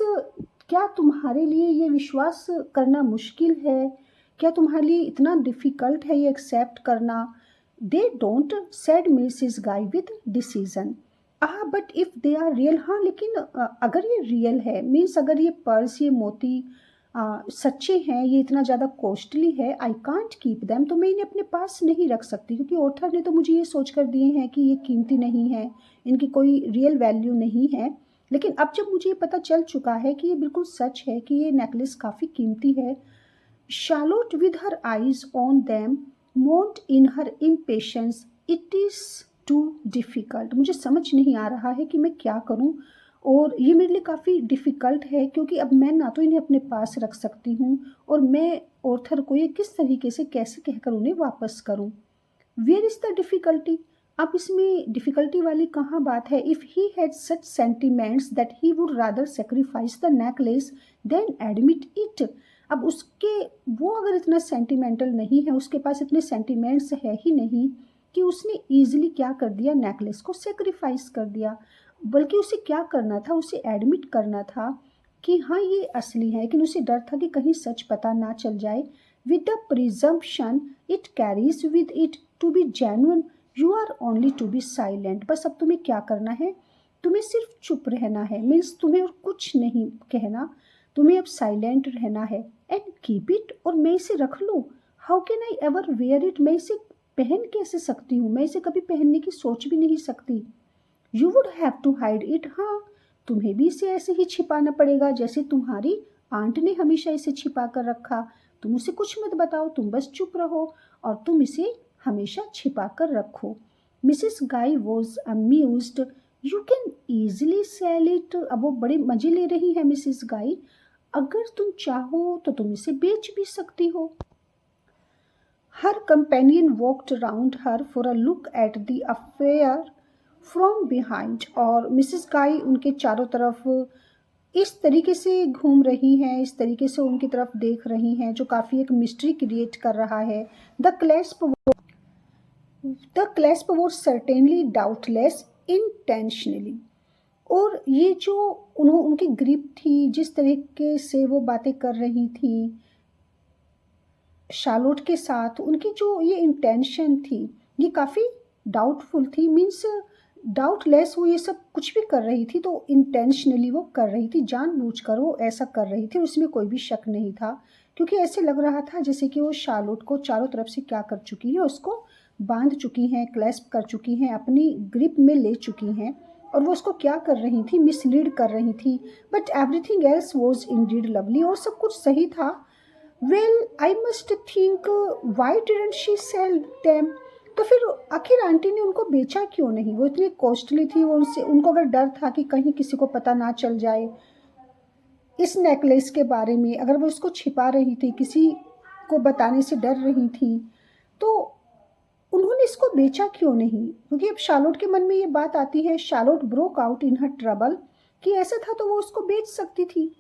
क्या तुम्हारे लिए ये विश्वास करना मुश्किल है, क्या तुम्हारे लिए इतना डिफ़िकल्ट है ये एक्सेप्ट करना? They don't, said Mrs Guy with decision. But if they are real, हाँ लेकिन अगर ये रियल है, मीन्स अगर ये पर्स, ये मोती सच्चे हैं, ये इतना ज़्यादा कॉस्टली है, आई कांट कीप दैम, तो मैं इन्हें अपने पास नहीं रख सकती क्योंकि ऑथर ने तो मुझे ये सोच कर दिए हैं कि ये कीमती नहीं है, इनकी कोई रियल वैल्यू नहीं है। लेकिन अब जब मुझे ये पता चल चुका है कि ये बिल्कुल सच है कि ये नेकलेस काफ़ी कीमती है। Charlotte with her eyes on them mount in her impatience, it is too difficult. मुझे समझ नहीं आ रहा है कि मैं क्या करूं, और ये मेरे लिए काफ़ी डिफ़िकल्ट है क्योंकि अब मैं ना तो इन्हें अपने पास रख सकती हूँ और मैं ऑथर को ये किस तरीके से कैसे कहकर उन्हें वापस करूँ। Where is the difficulty? अब इसमें डिफ़िकल्टी वाली कहाँ बात है? If he had such sentiments that he would rather sacrifice the necklace than admit it. अब उसके, वो अगर इतना सेंटिमेंटल नहीं है, उसके पास इतने सेंटिमेंट्स है ही नहीं कि उसने ईजिली क्या कर दिया, नेकलेस को सेक्रीफाइस कर दिया। बल्कि उसे क्या करना था, उसे एडमिट करना था कि हाँ ये असली है, लेकिन उसे डर था कि कहीं सच पता ना चल जाए। With the presumption it carries with it to be genuine, you are only to be silent. बस अब तुम्हें क्या करना है, तुम्हें सिर्फ चुप रहना है, मीन्स तुम्हें और कुछ नहीं कहना, तुम्हें अब साइलेंट रहना है। एंड कीप इट, और मैं इसे रख लूँ? How can I ever wear it, मैं इसे पहन कैसे सकती हूँ, मैं इसे कभी पहनने की सोच भी नहीं सकती। You would have to hide it, हाँ तुम्हें भी इसे ऐसे ही छिपाना पड़ेगा जैसे तुम्हारी आंट ने हमेशा इसे छिपा कर रखा। तुम उसे कुछ मत बताओ, तुम बस चुप रहो और तुम इसे हमेशा छिपा कर रखो। Mrs Guy was amused, you can easily sell it. अब वो बड़े मजे ले रही है मिसिस गाय, अगर तुम चाहो तो तुम इसे बेच भी सकती हो। Her companion walked round her for a look at the affair from behind, और मिसिस गाय उनके चारों तरफ इस तरीके से घूम रही हैं, इस तरीके से उनकी तरफ देख रही हैं, जो काफ़ी एक मिस्ट्री क्रिएट कर रहा है। The clasp was certainly doubtless intentionally, और ये जो उनकी ग्रिप थी, जिस तरीके से वो बातें कर रही थी शार्लोट के साथ, उनकी जो ये इंटेंशन थी ये काफ़ी डाउटफुल थी। मीन्स डाउटलेस वो ये सब कुछ भी कर रही थी तो इंटेंशनली वो कर रही थी, जानबूझकर वो ऐसा कर रही थी, उसमें कोई भी शक नहीं था, क्योंकि ऐसे लग रहा था जैसे कि वो शार्लोट को चारों तरफ से क्या कर चुकी है, उसको बांध चुकी हैं, क्लैस्प कर चुकी हैं, अपनी ग्रिप में ले चुकी हैं, और वो उसको क्या कर रही थी, मिसलीड कर रही थी। But everything else was Indeed lovely, और सब कुछ सही था। Well I must think Y didn't she sell them, तो फिर आखिर आंटी ने उनको बेचा क्यों नहीं, वो इतनी कॉस्टली थी, वो उनसे, उनको अगर डर था कि कहीं किसी को पता ना चल जाए इस नेकलेस के बारे में, अगर वो इसको छिपा रही थी, किसी को बताने से डर रही थी, तो उन्होंने इसको बेचा क्यों नहीं? क्योंकि अब शार्लोट के मन में ये बात आती है, Charlotte broke out in her trouble, कि ऐसा था तो वो उसको बेच सकती थी।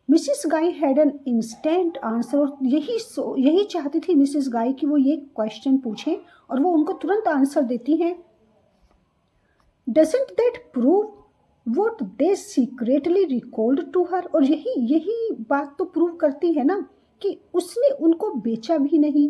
Mrs guy had an instant answer, और यही चाहती थी मिसिस गाय कि वो ये क्वेश्चन पूछें और वो उनको तुरंत आंसर देती हैं। Doesn't that prove what they secretly recalled to her, और यही यही बात तो प्रूव करती है ना कि उसने उनको बेचा भी नहीं,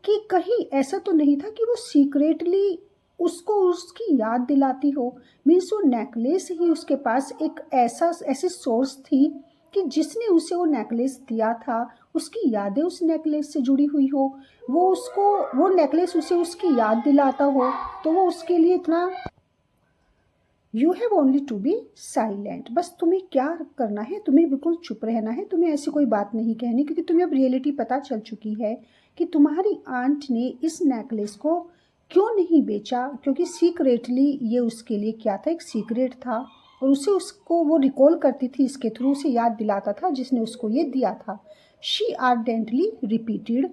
कि कहीं ऐसा तो नहीं था कि वो सीक्रेटली उसको उसकी याद दिलाती हो। मीन्स वो नेकलेस ही उसके पास एक ऐसी सोर्स थी कि जिसने उसे वो नेकलेस दिया था, उसकी यादें उस नेकलेस से जुड़ी हुई हो, वो उसको वो नेकलेस उसे उसकी याद दिलाता हो, तो वो उसके लिए इतना। You have only to be silent, बस तुम्हें क्या करना है, तुम्हें बिल्कुल चुप रहना है, तुम्हें ऐसी कोई बात नहीं कहनी, क्योंकि तुम्हें अब रियलिटी पता चल चुकी है कि तुम्हारी आंट ने इस नेकलेस को क्यों नहीं बेचा, क्योंकि सीक्रेटली ये उसके लिए क्या था, एक सीक्रेट था, और उसे उसको वो रिकॉल करती थी, इसके थ्रू उसे याद दिलाता था जिसने उसको ये दिया था। She ardently repeated,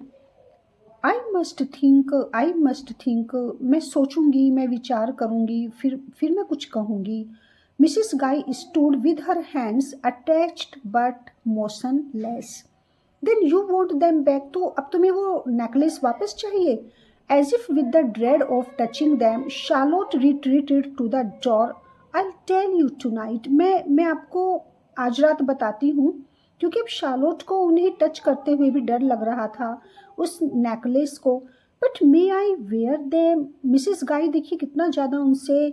I must think, मैं सोचूंगी, मैं विचार करूंगी, फिर मैं कुछ कहूंगी। Mrs Guy stood with her hands attached but motionless. Then you want them back, तो अब तुम्हें वो नेकलेस वापस चाहिए? As if with the dread of touching them Charlotte retreated to the door. I tell you tonight, मैं आपको आज रात बताती हूँ, क्योंकि अब शार्लोट को उन्हें टच करते हुए भी डर लग रहा था उस नेकलेस को। But may I wear them, Mrs Guy देखिए कितना ज़्यादा उनसे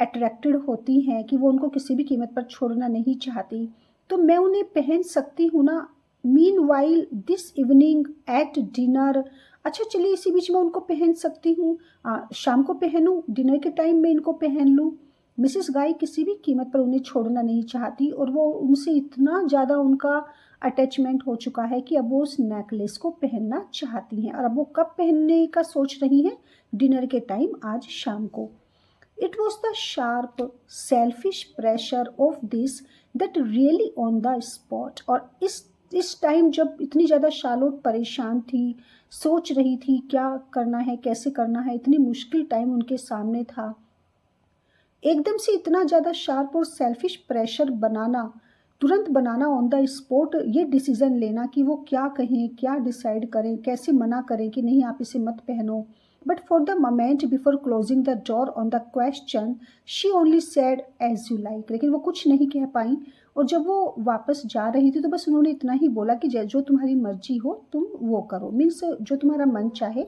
अट्रैक्टेड होती हैं कि वो उनको किसी भी कीमत पर छोड़ना नहीं चाहती, तो मैं उन्हें पहन सकती हूँ ना। Mean while this evening at dinner, अच्छा चलिए इसी बीच में उनको पहन सकती हूँ, शाम को पहनूँ, डिनर के टाइम में इनको पहन लूँ। मिसिस गाय किसी भी कीमत पर उन्हें छोड़ना नहीं चाहती, और वो उनसे इतना ज़्यादा उनका अटैचमेंट हो चुका है कि अब वो उस नेकलेस को पहनना चाहती हैं, और अब वो कब पहनने का सोच रही हैं? डिनर के टाइम, आज शाम को। It was the sharp selfish pressure of this that really on the spot, और इस टाइम जब इतनी ज़्यादा शार्लोट परेशान थी, सोच रही थी क्या करना है, कैसे करना है, इतनी मुश्किल टाइम उनके सामने था, एकदम से इतना ज़्यादा शार्प और सेल्फिश प्रेशर बनाना, तुरंत बनाना ऑन द स्पॉट, ये डिसीजन लेना कि वो क्या कहें, क्या डिसाइड करें, कैसे मना करें कि नहीं आप इसे मत पहनो। But for the moment before closing the door on the question she only said as you like, लेकिन वो कुछ नहीं कह पाई, और जब वो वापस जा रही थी तो बस उन्होंने इतना ही बोला कि जो तुम्हारी मर्जी हो तुम वो करो, मीन्स जो तुम्हारा मन चाहे।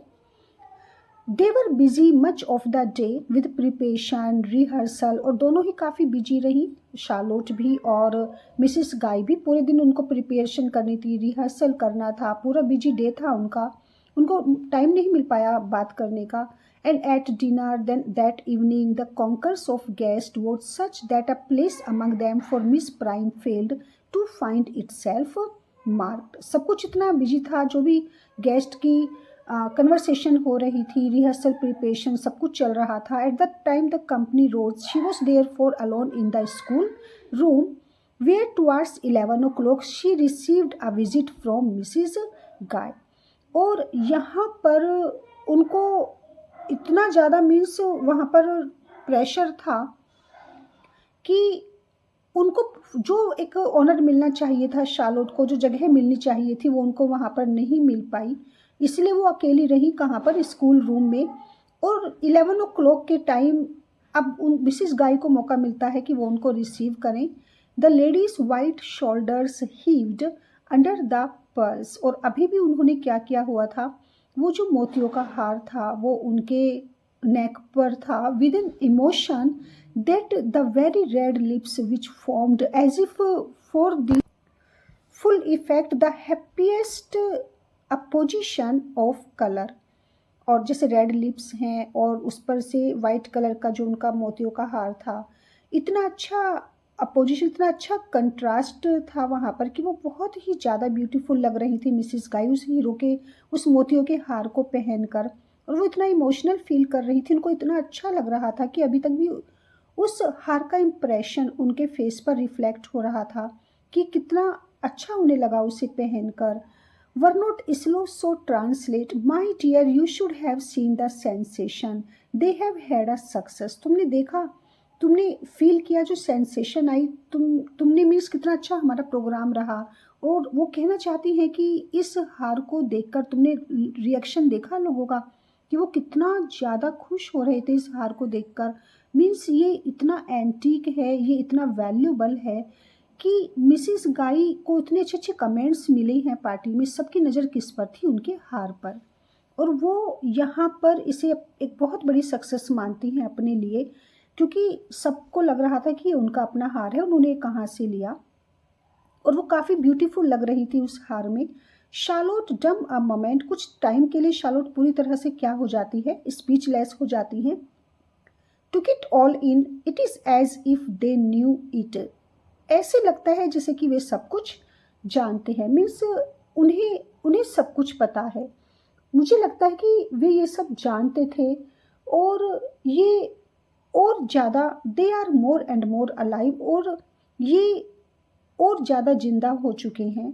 They were busy much of the day with preparation rehearsal, और दोनों ही काफ़ी बिजी रही, शार्लोट भी और मिसिस गाय भी, पूरे दिन उनको प्रिपरेशन करनी थी, रिहर्सल करना था, पूरा बिजी डे था उनका, उनको टाइम नहीं मिल पाया बात करने का। And at dinner then that evening the concourse of guest was such that a place among them for Miss Prime failed to find itself marked. सब कुछ इतना बिजी था, जो भी गेस्ट की कन्वर्सेशन हो रही थी, रिहर्सल प्रिपरेशन सब कुछ चल रहा था। At the time the company rose she was there for alone in the school room where towards 11 o'clock she received a visit from Mrs Guy. और यहाँ पर उनको इतना ज़्यादा मीन्स वहाँ पर प्रेशर था कि उनको जो एक ऑनर मिलना चाहिए था, शार्लोट को जो जगह मिलनी चाहिए थी, वो उनको वहाँ पर नहीं मिल पाई, इसलिए वो अकेली रही कहाँ पर, स्कूल रूम में। और 11 o'clock के टाइम अब उन मिसिस गाय को मौका मिलता है कि वो उनको रिसीव करें। The lady's white shoulders heaved under the purse, और अभी भी उन्होंने क्या किया हुआ था, वो जो मोतियों का हार था वो उनके नेक पर था with an emotion that the very red lips which formed as if for the full effect the happiest opposition of colour. और जैसे रेड लिप्स हैं और उस पर से वाइट कलर का जो उनका मोतियों का हार था, इतना अच्छा अपोजिशन, इतना अच्छा कंट्रास्ट था वहाँ पर कि वो बहुत ही ज़्यादा ब्यूटीफुल लग रही थी मिसिस गाई उस हीरो के उस मोतियों के हार को पहनकर। और वो इतना इमोशनल फील कर रही थी, उनको इतना अच्छा लग रहा था कि अभी तक भी उस हार का इम्प्रेशन उनके फेस पर रिफ्लेक्ट हो रहा था कि कितना अच्छा उन्हें लगा उसे पहनकर। Were not slow so translate my dear you should have seen the sensation they have had a success. तुमने देखा, तुमने फील किया जो सेंसेशन आई, तुमने मीन्स कितना अच्छा हमारा प्रोग्राम रहा। और वो कहना चाहती हैं कि इस हार को देखकर तुमने रिएक्शन देखा लोगों का कि वो कितना ज़्यादा खुश हो रहे थे इस हार को देखकर। मीन्स ये इतना एंटीक है, ये इतना वैल्यूबल है कि मिसिस गाई को इतने अच्छे अच्छे कमेंट्स मिले हैं पार्टी में। सबकी नज़र किस पर थी? उनके हार पर। और वो यहाँ पर इसे एक बहुत बड़ी सक्सेस मानती हैं अपने लिए, क्योंकि सबको लग रहा था कि ये उनका अपना हार है, उन्होंने कहाँ से लिया। और वो काफ़ी ब्यूटीफुल लग रही थी उस हार में। शार्लोट डम अ मोमेंट, कुछ टाइम के लिए शार्लोट पूरी तरह से क्या हो जाती है, स्पीचलेस हो जाती है। Took it all in, it is as if they knew it. ऐसे लगता है जैसे कि वे सब कुछ जानते हैं। मीन्स उन्हें उन्हें सब कुछ पता है। मुझे लगता है कि वे ये सब जानते थे। और ये और ज़्यादा, they are more and more alive, और ये और ज़्यादा जिंदा हो चुके हैं।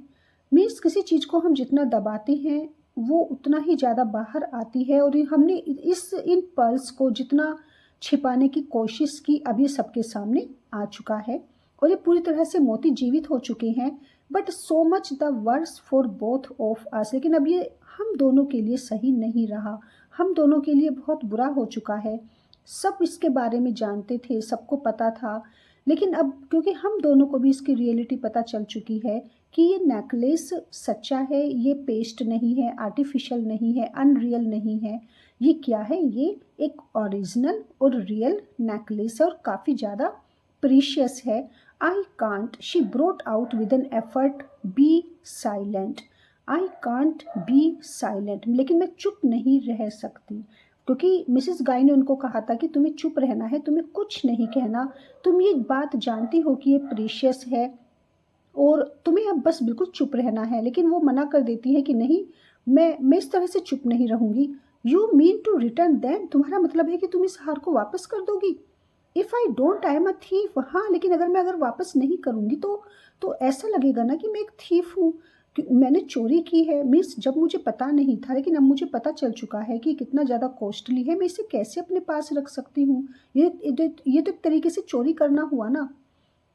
मीन्स किसी चीज़ को हम जितना दबाते हैं वो उतना ही ज़्यादा बाहर आती है। और हमने इन पल्स को जितना छिपाने की कोशिश की, अब ये सबके सामने आ चुका है और ये पूरी तरह से मोती जीवित हो चुके हैं। But so much the worse for both of us, लेकिन अब ये हम दोनों के लिए सही नहीं रहा, हम दोनों के लिए बहुत बुरा हो चुका है। सब इसके बारे में जानते थे, सबको पता था, लेकिन अब क्योंकि हम दोनों को भी इसकी रियलिटी पता चल चुकी है कि ये नेकलेस सच्चा है, ये पेस्ट नहीं है, आर्टिफिशियल नहीं है, अनरियल नहीं है। ये क्या है? ये एक ओरिजिनल और रियल नेकलेस है और काफ़ी ज़्यादा प्रीशियस है। I can't, she brought out with an effort, be silent. I can't be silent, लेकिन मैं चुप नहीं रह सकती, क्योंकि मिसिस गाय ने उनको कहा था कि तुम्हें चुप रहना है, तुम्हें कुछ नहीं कहना। तुम ये बात जानती हो कि ये प्रीशियस है और तुम्हें अब बस बिल्कुल चुप रहना है। लेकिन वो मना कर देती है कि नहीं, मैं इस तरह से चुप नहीं रहूँगी। You mean to return them, तुम्हारा मतलब है कि तुम इस हार को वापस कर दोगी? If I don't I am a thief. हाँ, लेकिन अगर वापस नहीं करूँगी तो ऐसा लगेगा ना कि मैं एक थीफ हूँ, कि मैंने चोरी की है। मीन्स जब मुझे पता नहीं था, लेकिन अब मुझे पता चल चुका है कि कितना ज़्यादा कॉस्टली है, मैं इसे कैसे अपने पास रख सकती हूँ? ये तो एक तरीके से चोरी करना हुआ ना।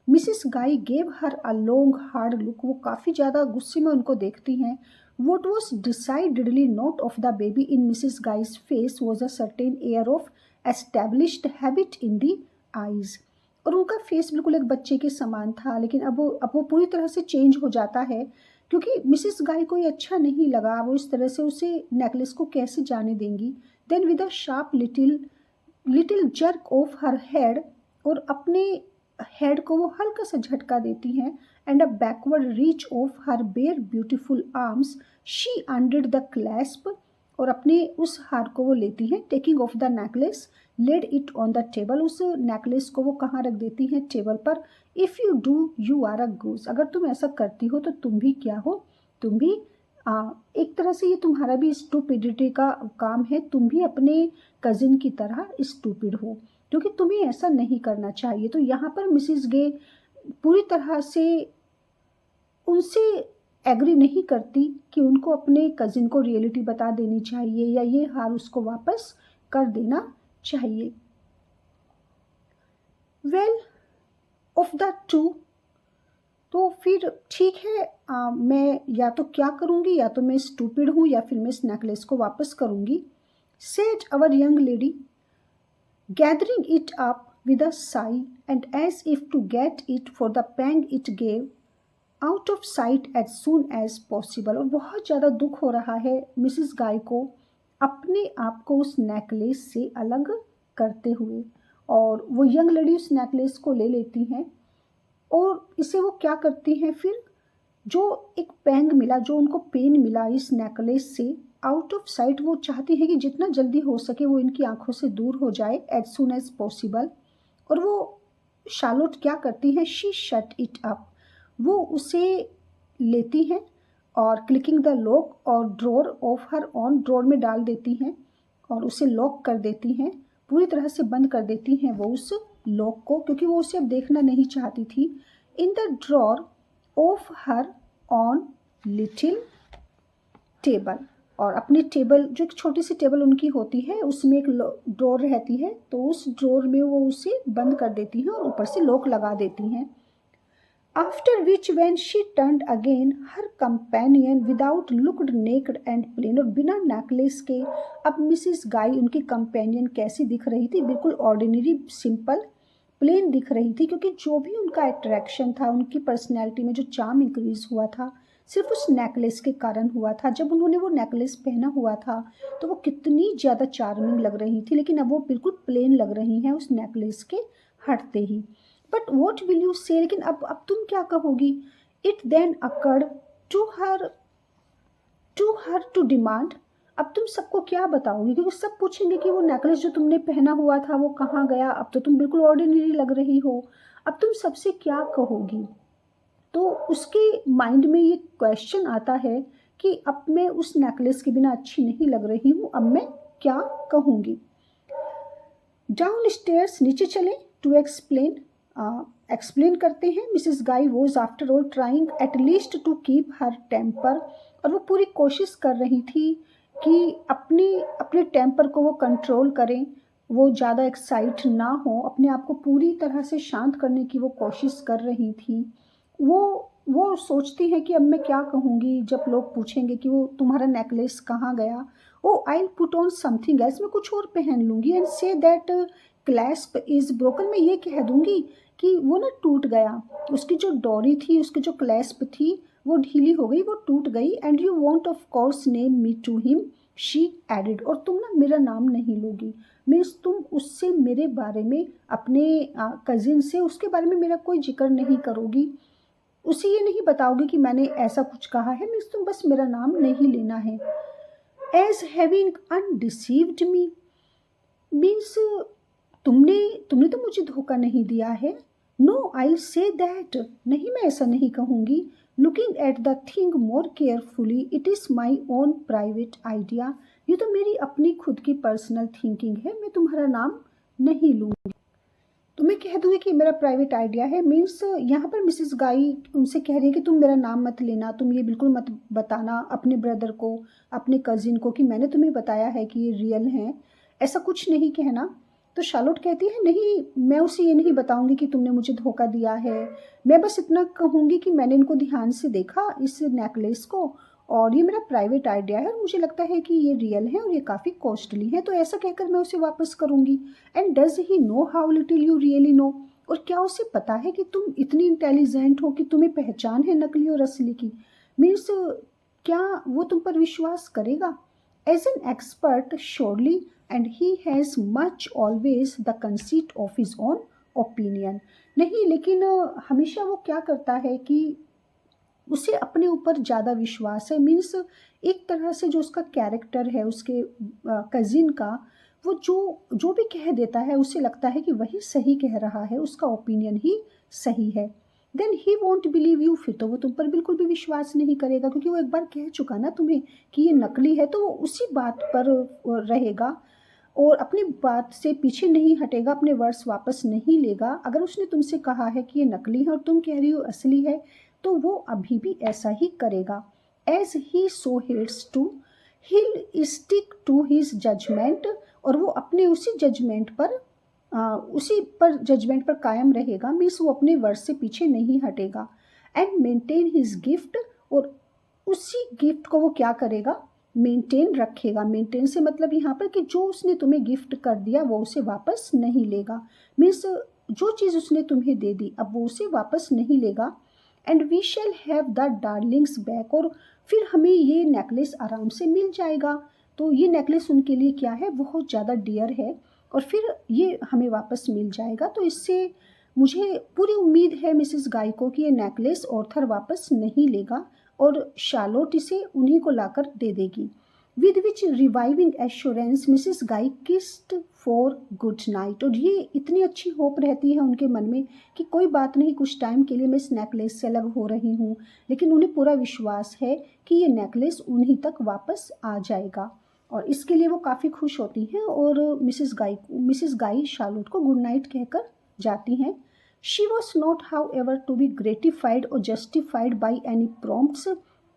Mrs Guy gave her a long hard look, वो काफ़ी ज़्यादा गुस्से में उनको देखती हैं। What was decidedly not of the baby in Mrs Guy's face was a certain air of established habit in the eyes. और उनका फेस बिल्कुल एक बच्चे के समान था, लेकिन अब वो पूरी तरह से चेंज हो जाता है, क्योंकि मिसिस गाय को ये अच्छा नहीं लगा। वो इस तरह से उसे नेकलेस को कैसे जाने देंगी। Then with a sharp little little jerk of her head, और अपने हेड को वो हल्का सा झटका देती हैं, and a backward reach of her bare beautiful arms she undid the clasp, और अपने उस हार को वो लेती हैं, taking off the necklace laid it on the table. उस नेकलेस को वो कहाँ रख देती हैं? टेबल पर। If you do you are a goose, अगर तुम ऐसा करती हो तो तुम भी क्या हो? तुम भी एक तरह से ये तुम्हारा भी स्टूपिडिटी का काम है, तुम भी अपने कजिन की तरह स्टूपिड हो, क्योंकि तुम्हें ऐसा नहीं करना चाहिए। तो यहाँ पर मिसिस गे पूरी तरह से उनसे एग्री नहीं करती कि उनको अपने कजिन को रियलिटी बता देनी चाहिए या ये हार उसको वापस कर देना चाहिए। वेल, ऑफ द टू, तो फिर ठीक है, मैं या तो क्या करूँगी, या तो मैं स्टूपिड हूँ या फिर मैं इस नेकलेस को वापस करूँगी। Said our young lady, gathering it up with a sigh, and as if to get it for the pang it gave, out of sight as soon as possible. और बहुत ज़्यादा दुख हो रहा है मिसिस गाय को अपने आप को उस नेकलेस से अलग करते हुए। और वो यंग लेडी उस नेकलेस को ले लेती हैं और इसे वो क्या करती हैं फिर, जो एक पैंग मिला, जो उनको पेन मिला इस नेकलेस से, आउट ऑफ साइट वो चाहती है कि जितना जल्दी हो सके वो इनकी आंखों से दूर हो जाए, एज सुन एज पॉसिबल। और वो शार्लोट क्या करती हैं, शी शट इट अप, वो उसे लेती हैं और क्लिकिंग द लॉक और drawer of her on, drawer में डाल देती हैं और उसे लॉक कर देती हैं, पूरी तरह से बंद कर देती हैं वो उस लॉक को, क्योंकि वो उसे अब देखना नहीं चाहती थी। In the drawer of her on little table, और अपनी टेबल, जो एक छोटी सी टेबल उनकी होती है, उसमें एक ड्रॉर रहती है, तो उस ड्रॉर में वो उसे बंद कर देती हैं और ऊपर से लॉक लगा देती हैं। After which when she turned again, her companion without looked naked and plain, और बिना नेकलेस के अब मिसिस गाय उनकी कंपेनियन कैसी दिख रही थी, बिल्कुल ऑर्डिनरी, सिंपल, प्लेन दिख रही थी, क्योंकि जो भी उनका अट्रैक्शन था, उनकी पर्सनैलिटी में जो चार्म इंक्रीज हुआ था, सिर्फ उस नेकलेस के कारण हुआ था। जब उन्होंने वो नेकलेस पहना हुआ था तो वो कितनी ज़्यादा चार्मिंग लग रही थी, लेकिन अब वो बिल्कुल प्लेन लग रही हैं उस नेकलेस के हटते ही। But what will you say, लेकिन अब तुम क्या कहोगी। It then occurred to her to demand, अब तुम सबको क्या बताओगी, क्योंकि सब पूछेंगे कि वो नेकलेस जो तुमने पहना हुआ था वो कहाँ गया, अब तो तुम बिल्कुल ऑर्डिनरी लग रही हो, अब तुम सबसे क्या कहोगी। तो उसके माइंड में ये क्वेश्चन आता है कि अब मैं उस नेकलेस के बिना अच्छी नहीं लग रही हूँ, अब मैं क्या कहूँगी। डाउन स्टेयर्स, नीचे चले, टू एक्सप्लेन, एक्सप्लेन करते हैं। Mrs Guy was after all trying at least to keep her temper, और वो पूरी कोशिश कर रही थी कि अपने टेम्पर को वो कंट्रोल करें, वो ज़्यादा एक्साइट ना हो, अपने आप को पूरी तरह से शांत करने की वो कोशिश कर रही थी। वो सोचती है कि अब मैं क्या कहूँगी जब लोग पूछेंगे कि वो तुम्हारा नेकलेस कहाँ गया। Oh I put on something else, मैं कुछ और पहन लूँगी, and say that clasp is broken, मैं ये कह दूँगी कि वो ना टूट गया, उसकी जो डोरी थी, उसकी जो क्लैस्प थी वो ढीली हो गई, वो टूट गई। And you want of course name me to him, she added, और तुम ना मेरा नाम नहीं लोगी, मीन्स तुम उससे मेरे बारे में, अपने कज़िन से उसके बारे में मेरा कोई जिक्र नहीं करोगी, उसे ये नहीं बताओगे कि मैंने ऐसा कुछ कहा है, मीन्स तुम बस मेरा नाम नहीं लेना है। एज हैविंग अनडिसीव्ड मी, मीन्स तुमने तो मुझे धोखा नहीं दिया है। नो आई से दैट, नहीं मैं ऐसा नहीं कहूँगी। Looking at the thing more carefully, it is my own private idea, ये तो मेरी अपनी खुद की पर्सनल थिंकिंग है, मैं तुम्हारा नाम नहीं लूँगी। तो मैं कह दूँगी कि मेरा प्राइवेट आइडिया है, मीन्स यहाँ पर मिसिस गाई उनसे कह रही है कि तुम मेरा नाम मत लेना, तुम ये बिल्कुल मत बताना अपने ब्रदर को, अपने कज़िन को कि मैंने तुम्हें बताया है कि ये रियल हैं, ऐसा कुछ नहीं कहना। तो शार्लोट कहती है नहीं, मैं उसे ये नहीं बताऊंगी कि तुमने मुझे धोखा दिया है, मैं बस इतना कहूँगी कि मैंने इनको ध्यान से देखा इस नेकलेस को, और ये मेरा प्राइवेट आइडिया है और मुझे लगता है कि ये रियल है और ये काफ़ी कॉस्टली है, तो ऐसा कहकर मैं उसे वापस करूँगी। And does he know how little you really know, और क्या उसे पता है कि तुम इतनी इंटेलिजेंट हो कि तुम्हें पहचान है नकली और असली की, मीन्स क्या वो तुम पर विश्वास करेगा। As an expert surely, and he has much always the conceit of his own opinion, नहीं लेकिन हमेशा वो क्या करता है कि उसे अपने ऊपर ज़्यादा विश्वास है, मीन्स एक तरह से जो उसका कैरेक्टर है उसके कज़िन का, वो जो भी कह देता है उसे लगता है कि वही सही कह रहा है, उसका ओपिनियन ही सही है। Then he won't believe you, फिर तो वो तुम पर बिल्कुल भी विश्वास नहीं करेगा, क्योंकि वो एक बार कह चुका ना तुम्हें कि ये नकली है, तो वो उसी बात पर रहेगा और अपनी बात से पीछे नहीं हटेगा, अपने वर्ड्स वापस नहीं लेगा। अगर उसने तुमसे कहा है कि ये नकली है और तुम कह रही हो असली है, तो वो अभी भी ऐसा ही करेगा। As he so hates to, he stick to his judgement, और वो अपने उसी जजमेंट पर कायम रहेगा, मीन्स वो अपने वर्ड से पीछे नहीं हटेगा। एंड मेंटेन हिज गिफ्ट, और उसी गिफ्ट को वो क्या करेगा, मेंटेन रखेगा। मेंटेन से मतलब यहाँ पर कि जो उसने तुम्हें गिफ्ट कर दिया वो उसे वापस नहीं लेगा, मीन्स जो चीज़ उसने तुम्हें दे दी अब वो उसे वापस नहीं लेगा। And we shall have the darlings back, और फिर हमें ये नेकलेस आराम से मिल जाएगा। तो ये नेकलेस उनके लिए क्या है, बहुत ज़्यादा डियर है और फिर ये हमें वापस मिल जाएगा। तो इससे मुझे पूरी उम्मीद है मिसेस गाय को कि ये नेकलेस ऑर्थर वापस नहीं लेगा और शार्लोट इसे उन्हीं को लाकर दे देगी। With which reviving assurance Mrs guy kissed for good night. और ये इतनी अच्छी होप रहती है उनके मन में कि कोई बात नहीं, कुछ टाइम के लिए मैं इस नेकलेस से अलग हो रही हूँ, लेकिन उन्हें पूरा विश्वास है कि ये नेकलेस उन्हीं तक वापस आ जाएगा और इसके लिए वो काफ़ी खुश होती हैं और मिसेस गाय शार्लोट को गुड नाइट कहकर जाती हैं। She was not, however, to be gratified or justified by any prompts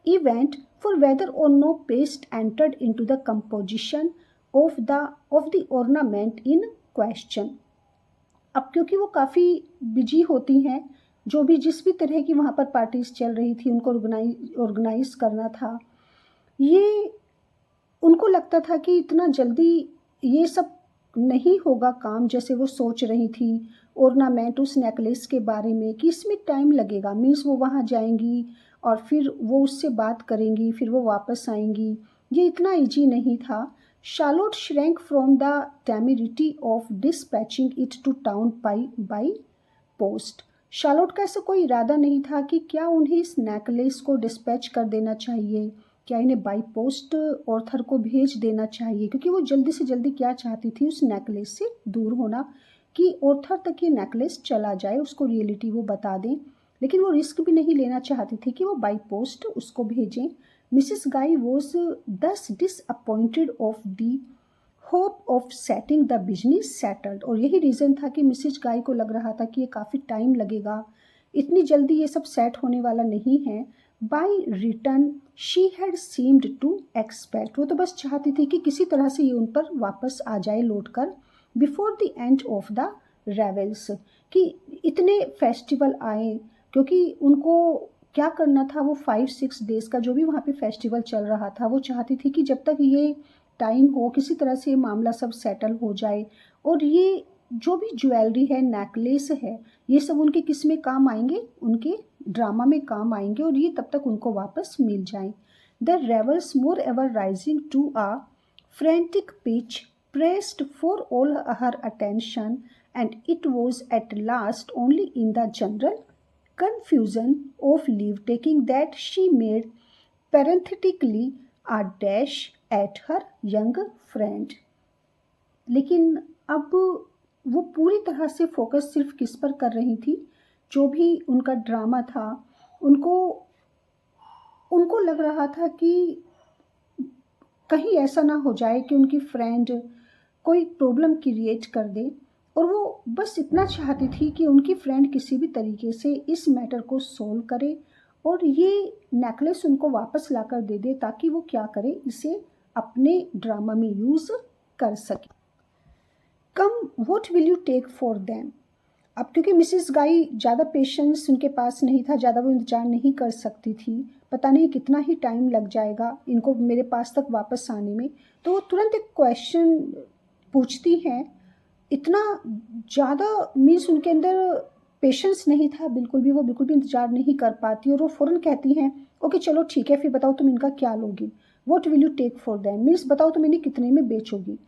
event for whether or no paste entered into the composition of the ornament in question. अब क्योंकि वो काफ़ी busy होती हैं, जो भी जिस भी तरह की वहाँ पर पार्टीज चल रही थी उनको ऑर्गेनाइज करना था, ये उनको लगता था कि इतना जल्दी ये सब नहीं होगा काम जैसे वो सोच रही थी ऑर्नामेंट उस नेकलेस के बारे में, कि इसमें टाइम लगेगा। मीन्स वो वहाँ जाएंगी और फिर वो उससे बात करेंगी, फिर वो वापस आएंगी, ये इतना इजी नहीं था। Charlotte shrank from the timidity of dispatching it to town by post. Charlotte का ऐसा कोई इरादा नहीं था कि क्या उन्हें इस नेकलेस को डिस्पैच कर देना चाहिए, क्या इन्हें बाई पोस्ट ऑर्थर को भेज देना चाहिए, क्योंकि वो जल्दी से जल्दी क्या चाहती थी, उस नेकलेस से दूर होना, कि ऑर्थर तक ये नेकलेस चला जाए, उसको रियलिटी वो बता दें। लेकिन वो रिस्क भी नहीं लेना चाहती थी कि वो बाई पोस्ट उसको भेजें। मिसेस गाय वॉज दस disappointed of the hope of setting the business settled. और यही रीज़न था कि मिसेस गाय को लग रहा था कि ये काफ़ी टाइम लगेगा, इतनी जल्दी ये सब सेट होने वाला नहीं है। By return she had seemed to expect, वो तो बस चाहती थी कि किसी तरह से ये उन पर वापस आ जाए लौट कर, before the end of the reveals, कि इतने फेस्टिवल आए, क्योंकि उनको क्या करना था, वो 5-6 डेज़ का जो भी वहाँ पे फेस्टिवल चल रहा था, वो चाहती थी कि जब तक ये टाइम हो किसी तरह से ये मामला सब सेटल हो जाए और ये जो भी ज्वेलरी है, नेकलेस है, ये सब उनके किस में काम आएंगे, उनके ड्रामा में काम आएंगे और ये तब तक उनको वापस मिल जाएं। The revels more ever rising to a frantic pitch pressed for all her attention, and it was at last only in the general confusion of leave taking that she made parenthetically a dash at her young friend. लेकिन अब वो पूरी तरह से focus सिर्फ किस पर कर रही थी, जो भी उनका ड्रामा था, उनको लग रहा था कि कहीं ऐसा ना हो जाए कि उनकी फ्रेंड कोई प्रॉब्लम क्रिएट कर दे, और वो बस इतना चाहती थी कि उनकी फ्रेंड किसी भी तरीके से इस मैटर को सॉल्व करे और ये नेकलेस उनको वापस लाकर दे दे, ताकि वो क्या करे, इसे अपने ड्रामा में यूज़ कर सके। Come what will you take for them. अब क्योंकि मिसेस गाय ज़्यादा पेशेंस उनके पास नहीं था, ज़्यादा वो इंतजार नहीं कर सकती थी, पता नहीं कितना ही टाइम लग जाएगा इनको मेरे पास तक वापस आने में, तो वो तुरंत एक क्वेश्चन पूछती हैं। इतना ज़्यादा मीन्स उनके अंदर पेशेंस नहीं था बिल्कुल भी, वो बिल्कुल भी इंतजार नहीं कर पाती और वो फ़ौरन कहती हैं, ओके चलो ठीक है, फिर बताओ तुम इनका क्या लोगी, what will you take for them, means बताओ तुम इन्हें कितने में बेचोगी।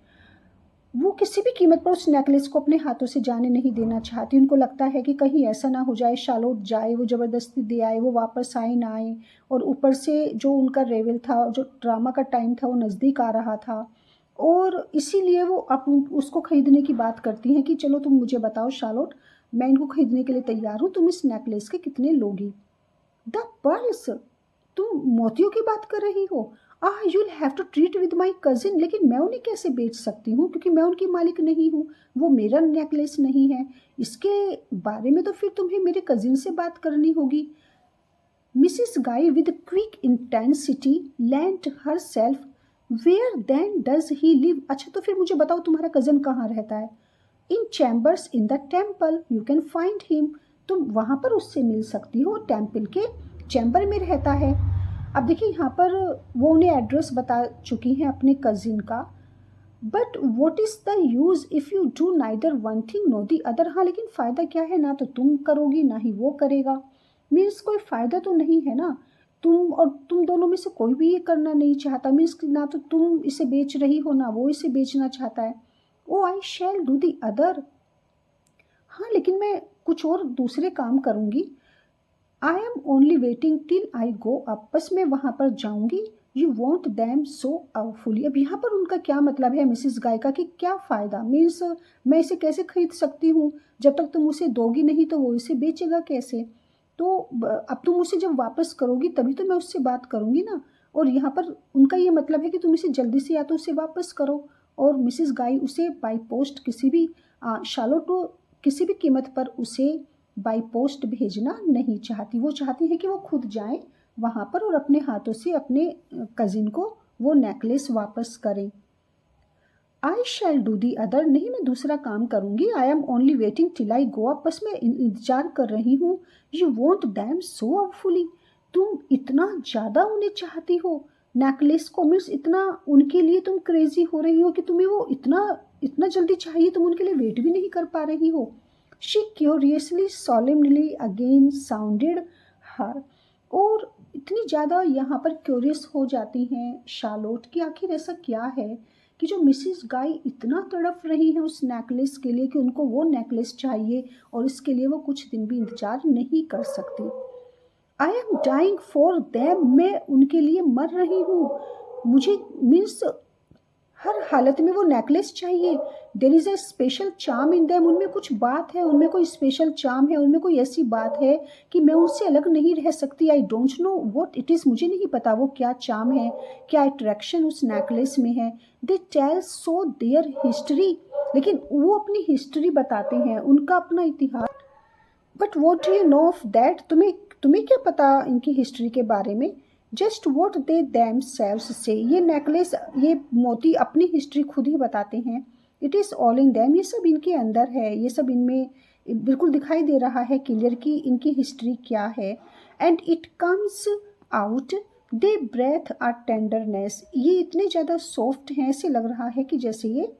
वो किसी भी कीमत पर उस नेकलेस को अपने हाथों से जाने नहीं देना चाहती। उनको लगता है कि कहीं ऐसा ना हो जाए शार्लोट जाए, वो ज़बरदस्ती दे आए, वो वापस आए ना आए, और ऊपर से जो उनका रेवल था, जो ड्रामा का टाइम था, वो नज़दीक आ रहा था, और इसीलिए वो उसको ख़रीदने की बात करती हैं कि चलो तुम मुझे बताओ शार्लोट, मैं इनको ख़रीदने के लिए तैयार हूँ, तुम इस नेकलेस के कितने लोगी। द पर्ल्स, तुम मोतियों की बात कर रही हो, you will have to treat with my cousin, लेकिन मैं उन्हें कैसे बेच सकती हूँ, क्योंकि मैं उनकी मालिक नहीं हूँ, वो मेरा नेकलेस नहीं है, इसके बारे में तो फिर तुम्हें मेरे कज़िन से बात करनी होगी। Mrs Guy with quick intensity lent herself, where then does he live, अच्छा तो फिर मुझे बताओ तुम्हारा कज़न कहाँ रहता है। In chambers in the Temple you can find him, तुम वहाँ पर उससे मिल सकती हो, टेम्पल के चैम्बर में रहता है। अब देखिए यहाँ पर वो उन्हें एड्रेस बता चुकी हैं अपने कज़िन का, but what is the use if you do neither one thing know the other. हाँ लेकिन फ़ायदा क्या है, ना तो तुम करोगी ना ही वो करेगा, मीन्स कोई फ़ायदा तो नहीं है ना। तुम दोनों में से कोई भी ये करना नहीं चाहता। मीन्स ना तो तुम इसे बेच रही हो, ना वो इसे बेचना चाहता है। Oh I shall do the other. हाँ, लेकिन मैं कुछ और दूसरे काम करूँगी। I am only waiting till I go up. बस मैं वहाँ पर जाऊँगी। You want them so awfully. अब यहाँ पर उनका क्या मतलब है मिसिस गायका की, क्या फ़ायदा। मीन्स मैं इसे कैसे खरीद सकती हूँ, जब तक तुम उसे दोगी नहीं तो वो इसे बेचेगा कैसे। तो अब तुम उसे जब वापस करोगी तभी तो मैं उससे बात करूँगी ना। और यहाँ पर उनका ये मतलब है कि तुम इसे जल्दी से या तो उसे वापस करो। और मिसिस गाय उसे बाई पोस्ट किसी भी शार्लोट को किसी भी कीमत पर उसे बाई पोस्ट भेजना नहीं चाहती। वो चाहती है कि वो खुद जाएं वहाँ पर और अपने हाथों से अपने कजिन को वो नेकलेस वापस करें। I shall do the other. नहीं, मैं दूसरा काम करूँगी। I am only waiting till I go up. बस मैं इंतजार कर रही हूँ। You want them so awfully. तुम इतना ज़्यादा उन्हें चाहती हो नेकलेस को। मीन्स इतना उनके लिए तुम क्रेजी हो रही हो कि तुम्हें वो इतना इतना जल्दी चाहिए, तुम उनके लिए वेट भी नहीं कर पा रही हो। She curiously solemnly again sounded her. और इतनी ज़्यादा यहाँ पर क्यूरियस हो जाती हैं शार्लोट कि आखिर ऐसा क्या है कि जो मिसिस गाय इतना तड़प रही है उस नेकलेस के लिए कि उनको वो नेकलेस चाहिए और इसके लिए वो कुछ दिन भी इंतजार नहीं कर सकती। I am dying for them. मैं उनके लिए मर रही हूँ। मुझे मीन्स हर हालत में वो नेकलेस चाहिए। There is a special charm in them. उनमें कुछ बात है, उनमें कोई स्पेशल चार्म है, उनमें कोई ऐसी बात है कि मैं उनसे अलग नहीं रह सकती। I don't know what it is. मुझे नहीं पता वो क्या चार्म है, क्या अट्रैक्शन उस नेकलेस में है। They tell so their history. लेकिन वो अपनी हिस्ट्री बताते हैं, उनका अपना इतिहास। But what do you know of that. तुम्हें तुम्हें क्या पता इनकी हिस्ट्री के बारे में। Just what they themselves say. ये नेकलेस, ये मोती अपनी हिस्ट्री खुद ही बताते हैं। It is all in them. ये सब इनके अंदर है, ये सब इनमें बिल्कुल दिखाई दे रहा है क्लियर कि इनकी हिस्ट्री क्या है। And it comes out they breathe a tenderness. ये इतने ज़्यादा सॉफ्ट हैं, ऐसे लग रहा है कि जैसे ये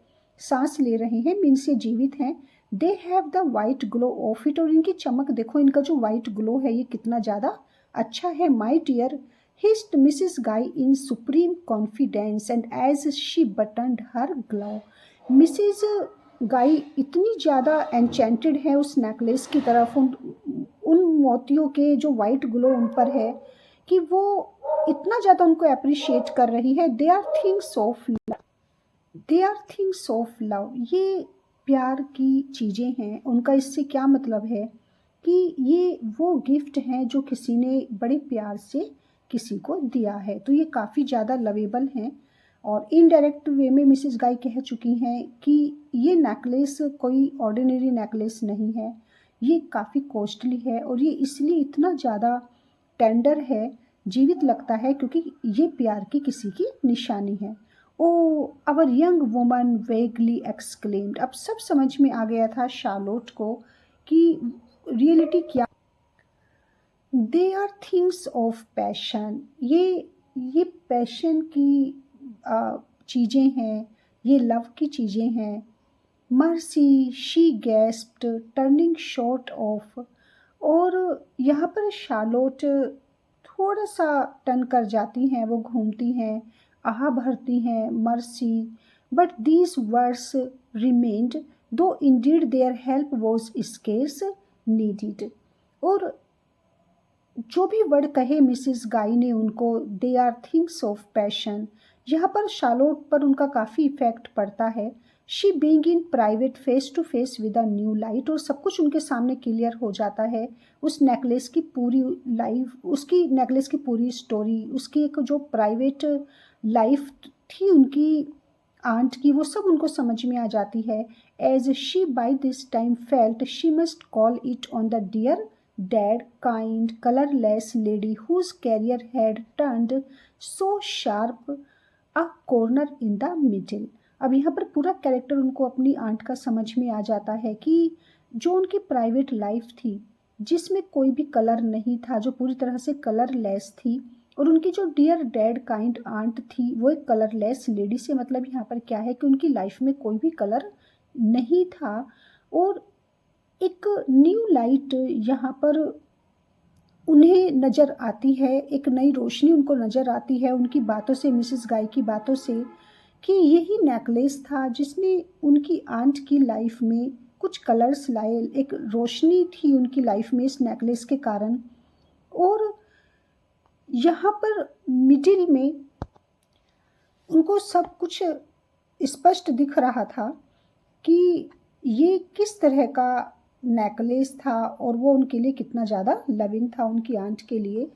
सांस ले रहे हैं, मीन्स ये जीवित हैं। They have the white glow of it. और इनकी चमक देखो, इनका जो वाइट ग्लो है ये कितना ज़्यादा अच्छा है। My dear hissed Mrs Guy in supreme confidence and as she buttoned her glove. Mrs Guy इतनी ज़्यादा एन्चेंटेड है उस नेकलेस की तरफ, उन मोतियों के जो वाइट ग्लो उन पर है, कि वो इतना ज़्यादा उनको अप्रिशिएट कर रही है। They are things of love. ये प्यार की चीज़ें हैं। उनका इससे क्या मतलब है कि ये वो गिफ्ट हैं जो किसी ने बड़े प्यार से किसी को दिया है। तो ये काफ़ी ज़्यादा लवेबल हैं। और इनडायरेक्ट वे में मिसिस गाय कह चुकी हैं कि ये नेकलेस कोई ऑर्डिनरी नेकलेस नहीं है, ये काफ़ी कॉस्टली है और ये इसलिए इतना ज़्यादा टेंडर है, जीवित लगता है, क्योंकि ये प्यार की किसी की निशानी है। ओ अवर यंग वुमन वेगली एक्सक्लेम्ड। अब सब समझ में आ गया था शार्लोट को कि रियलिटी क्या। They are things of passion. ये पैशन की चीज़ें हैं, ये लव की चीज़ें हैं। Mercy she gasped turning short off. और यहाँ पर शार्लोट थोड़ा सा टर्न कर जाती हैं, वो घूमती हैं, आह भरती हैं, mercy. But these words remained though indeed their help was scarce needed. और जो भी वर्ड कहे मिसिस गाय ने उनको, they are things of passion, यहाँ पर शार्लोट पर उनका काफ़ी इफेक्ट पड़ता है। She being in private face to face with a new light. और सब कुछ उनके सामने क्लियर हो जाता है। उस नेकलेस की पूरी लाइफ, उसकी नेकलेस की पूरी स्टोरी, उसकी एक जो प्राइवेट लाइफ थी उनकी आंट की, वो सब उनको समझ में आ जाती है। As she by this time felt she must call it on the dear dead, kind, colorless lady whose career had turned so sharp a corner in the middle। अब यहाँ पर पूरा कैरेक्टर उनको अपनी आंट का समझ में आ जाता है कि जो उनकी प्राइवेट लाइफ थी, जिसमें कोई भी कलर नहीं था, जो पूरी तरह से कलरलेस थी, और उनकी जो डियर डैड काइंड आंट थी वो एक कलरलेस लेडी से मतलब यहाँ पर क्या है कि उनकी लाइफ में कोई भी कलर नहीं था। और एक न्यू लाइट यहाँ पर उन्हें नज़र आती है, एक नई रोशनी उनको नज़र आती है उनकी बातों से, मिसेस गाय की बातों से, कि यही नेकलेस था जिसने उनकी आंट की लाइफ में कुछ कलर्स लाए, एक रोशनी थी उनकी लाइफ में इस नेकलेस के कारण। और यहाँ पर मिडिल में उनको सब कुछ स्पष्ट दिख रहा था कि ये किस तरह का नेकलेस था और वो उनके लिए कितना ज़्यादा लविंग था उनकी आंट के लिए।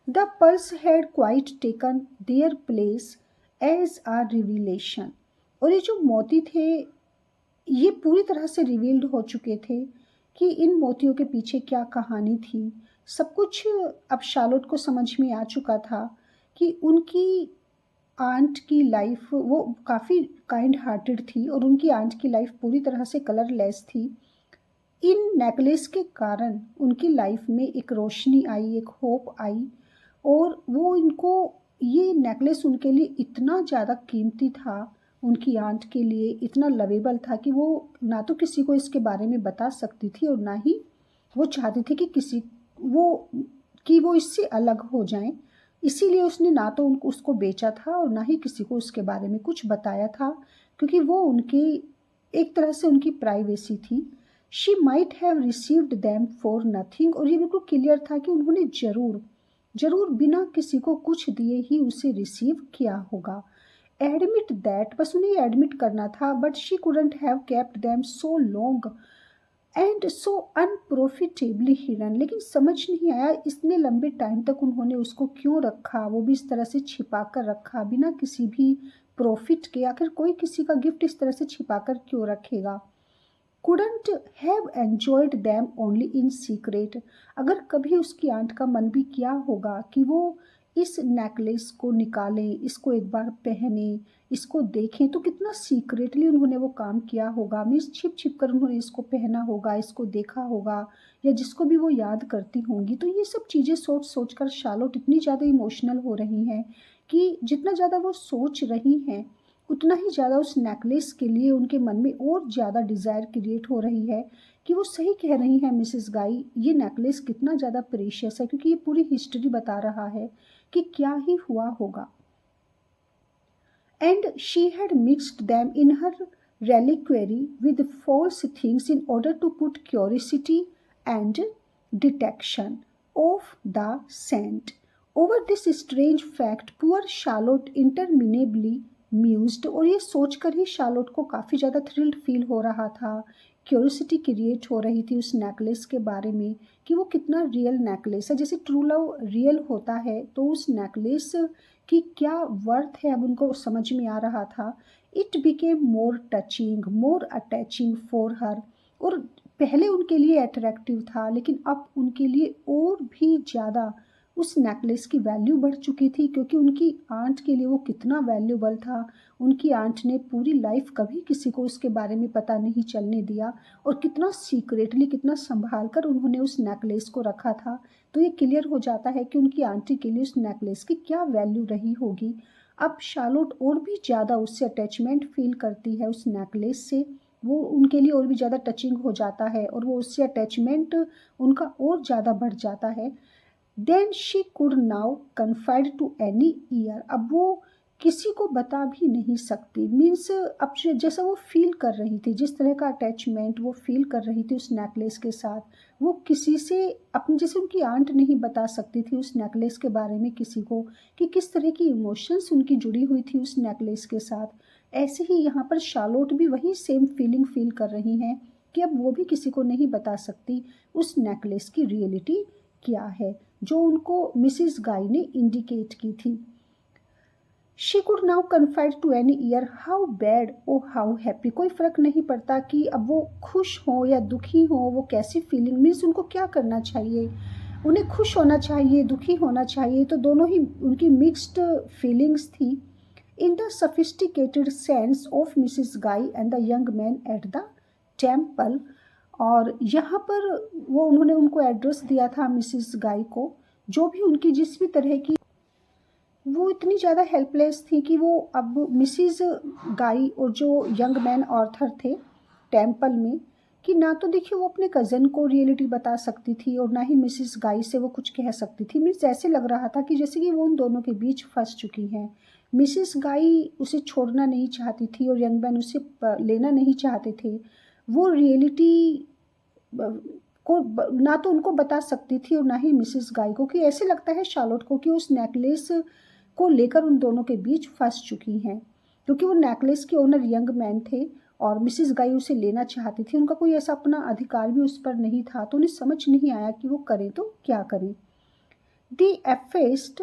The purse had quite taken their place as a revelation. और ये जो मोती थे ये पूरी तरह से रिवील्ड हो चुके थे कि इन मोतियों के पीछे क्या कहानी थी। सब कुछ अब शार्लोट को समझ में आ चुका था कि उनकी आंट की लाइफ वो काफ़ी काइंड हार्टेड थी और उनकी आंट की लाइफ पूरी तरह से कलरलेस थी। इन नेकलेस के कारण उनकी लाइफ में एक रोशनी आई, एक होप आई, और वो इनको ये नेकलेस उनके लिए इतना ज़्यादा कीमती था, उनकी आंट के लिए इतना लवेबल था कि वो ना तो किसी को इसके बारे में बता सकती थी और ना ही वो चाहती थी कि वो इससे अलग हो जाएं। इसीलिए उसने ना तो उनको उसको बेचा था और ना ही किसी को उसके बारे में कुछ बताया था, क्योंकि वो उनकी एक तरह से उनकी प्राइवेसी थी। She might have received them for nothing. और ये बिल्कुल क्लियर था कि उन्होंने ज़रूर बिना किसी को कुछ दिए ही उसे रिसीव किया होगा। एडमिट दैट, बस उन्हें एडमिट करना था, but she couldn't have kept them so long and so unprofitably hidden. लेकिन समझ नहीं आया इतने लंबे टाइम तक उन्होंने उसको क्यों रखा, वो भी इस तरह से छिपा कर रखा बिना किसी भी प्रॉफिट के। आखिर कोई किसी का गिफ्ट इस तरह से छिपा कर क्यों रखेगा। couldn't have enjoyed them only in secret। अगर कभी उसकी आंट का मन भी किया होगा कि वो इस नेकलेस को निकालें, इसको एक बार पहने, इसको देखें, तो कितना सीक्रेटली उन्होंने वो काम किया होगा। मीन्स छिप छिप कर उन्होंने इसको पहना होगा, इसको देखा होगा, या जिसको भी वो याद करती होंगी। तो ये सब चीज़ें सोच सोच कर शार्लोट इतनी ज़्यादा इमोशनल हो रही हैं कि जितना ज़्यादा वो सोच रही हैं उतना ही ज़्यादा उस नेकलेस के लिए उनके मन में और ज़्यादा डिज़ायर क्रिएट हो रही है कि वो सही कह रही हैं मिसेस गाई, ये नेकलेस कितना ज़्यादा प्रीशियस है, क्योंकि ये पूरी हिस्ट्री बता रहा है कि क्या ही हुआ होगा। And she had mixed them in her reliquary with false things in order to put curiosity and detection of the scent. Over this strange fact, poor Charlotte interminably म्यूज्ड। और ये सोचकर ही शार्लोट को काफ़ी ज़्यादा थ्रिल्ड फील हो रहा था, curiosity create हो रही थी उस नेकलेस के बारे में कि वो कितना रियल नेकलेस है। जैसे ट्रू लव रियल होता है तो उस नेकलेस की क्या वर्थ है अब उनको समझ में आ रहा था। It became more touching, more attaching for her. और पहले उनके लिए अट्रैक्टिव था, लेकिन अब उनके लिए और भी ज़्यादा उस नेकलेस की वैल्यू बढ़ चुकी थी, क्योंकि उनकी आंट के लिए वो कितना वैल्यूबल था। उनकी आंट ने पूरी लाइफ कभी किसी को उसके बारे में पता नहीं चलने दिया, और कितना सीक्रेटली, कितना संभाल कर उन्होंने उस नेकलेस को रखा था। तो ये क्लियर हो जाता है कि उनकी आंटी के लिए उस नेकलेस की क्या वैल्यू रही होगी। अब शार्लोट और भी ज़्यादा उससे अटैचमेंट फील करती है उस नेकलेस से, वो उनके लिए और भी ज़्यादा टचिंग हो जाता है और वो उससे अटैचमेंट उनका और ज़्यादा बढ़ जाता है। Then she could now confide to any ear. अब वो किसी को बता भी नहीं सकती। मीन्स अब जैसा वो फील कर रही थी, जिस तरह का अटैचमेंट वो फील कर रही थी उस नेकलेस के साथ, वो किसी से अपनी, जैसे उनकी आंट नहीं बता सकती थी उस नेकलेस के बारे में किसी को कि किस तरह की इमोशंस उनकी जुड़ी हुई थी उस नेकलेस के साथ। ऐसे ही यहाँ पर शार्लोट भी वही सेम फीलिंग फील कर रही हैं कि अब वो भी किसी को नहीं बता सकती उस नेकलेस की रियलिटी क्या है जो उनको मिसिस गाई ने इंडिकेट की थी। She could now confide to any ear how bad oh how happy. कोई फ़र्क नहीं पड़ता कि अब वो खुश हो या दुखी हो, वो कैसी फीलिंग, मीन्स उनको क्या करना चाहिए, उन्हें खुश होना चाहिए, दुखी होना चाहिए, तो दोनों ही उनकी मिक्स्ड फीलिंग्स थी। In the sophisticated sense of Mrs Guy and the young man at the Temple. और यहाँ पर वो उन्होंने उनको एड्रेस दिया था मिसिस गाई को, जो भी उनकी जिस भी तरह की, वो इतनी ज़्यादा हेल्पलेस थी कि वो अब मिसिस गाई और जो यंग मैन ऑर्थर थे टेम्पल में, कि ना तो देखिए वो अपने कज़न को रियलिटी बता सकती थी और ना ही मिसेस गाई से वो कुछ कह सकती थी। मीन्स ऐसे लग रहा था कि जैसे कि वो उन दोनों के बीच फंस चुकी हैं। मिसेस गाई उसे छोड़ना नहीं चाहती थी और यंग मैन उसे लेना नहीं चाहते थे। वो रियलिटी ना तो उनको बता सकती थी और ना ही मिसेस गाई को, कि ऐसे लगता है शार्लोट को कि उस नेकलेस को लेकर उन दोनों के बीच फंस चुकी हैं, क्योंकि वो नेकलेस के ओनर यंग मैन थे और मिसेस गाई उसे लेना चाहती थी। उनका कोई ऐसा अपना अधिकार भी उस पर नहीं था, तो उन्हें समझ नहीं आया कि वो करें तो क्या करें। The eldest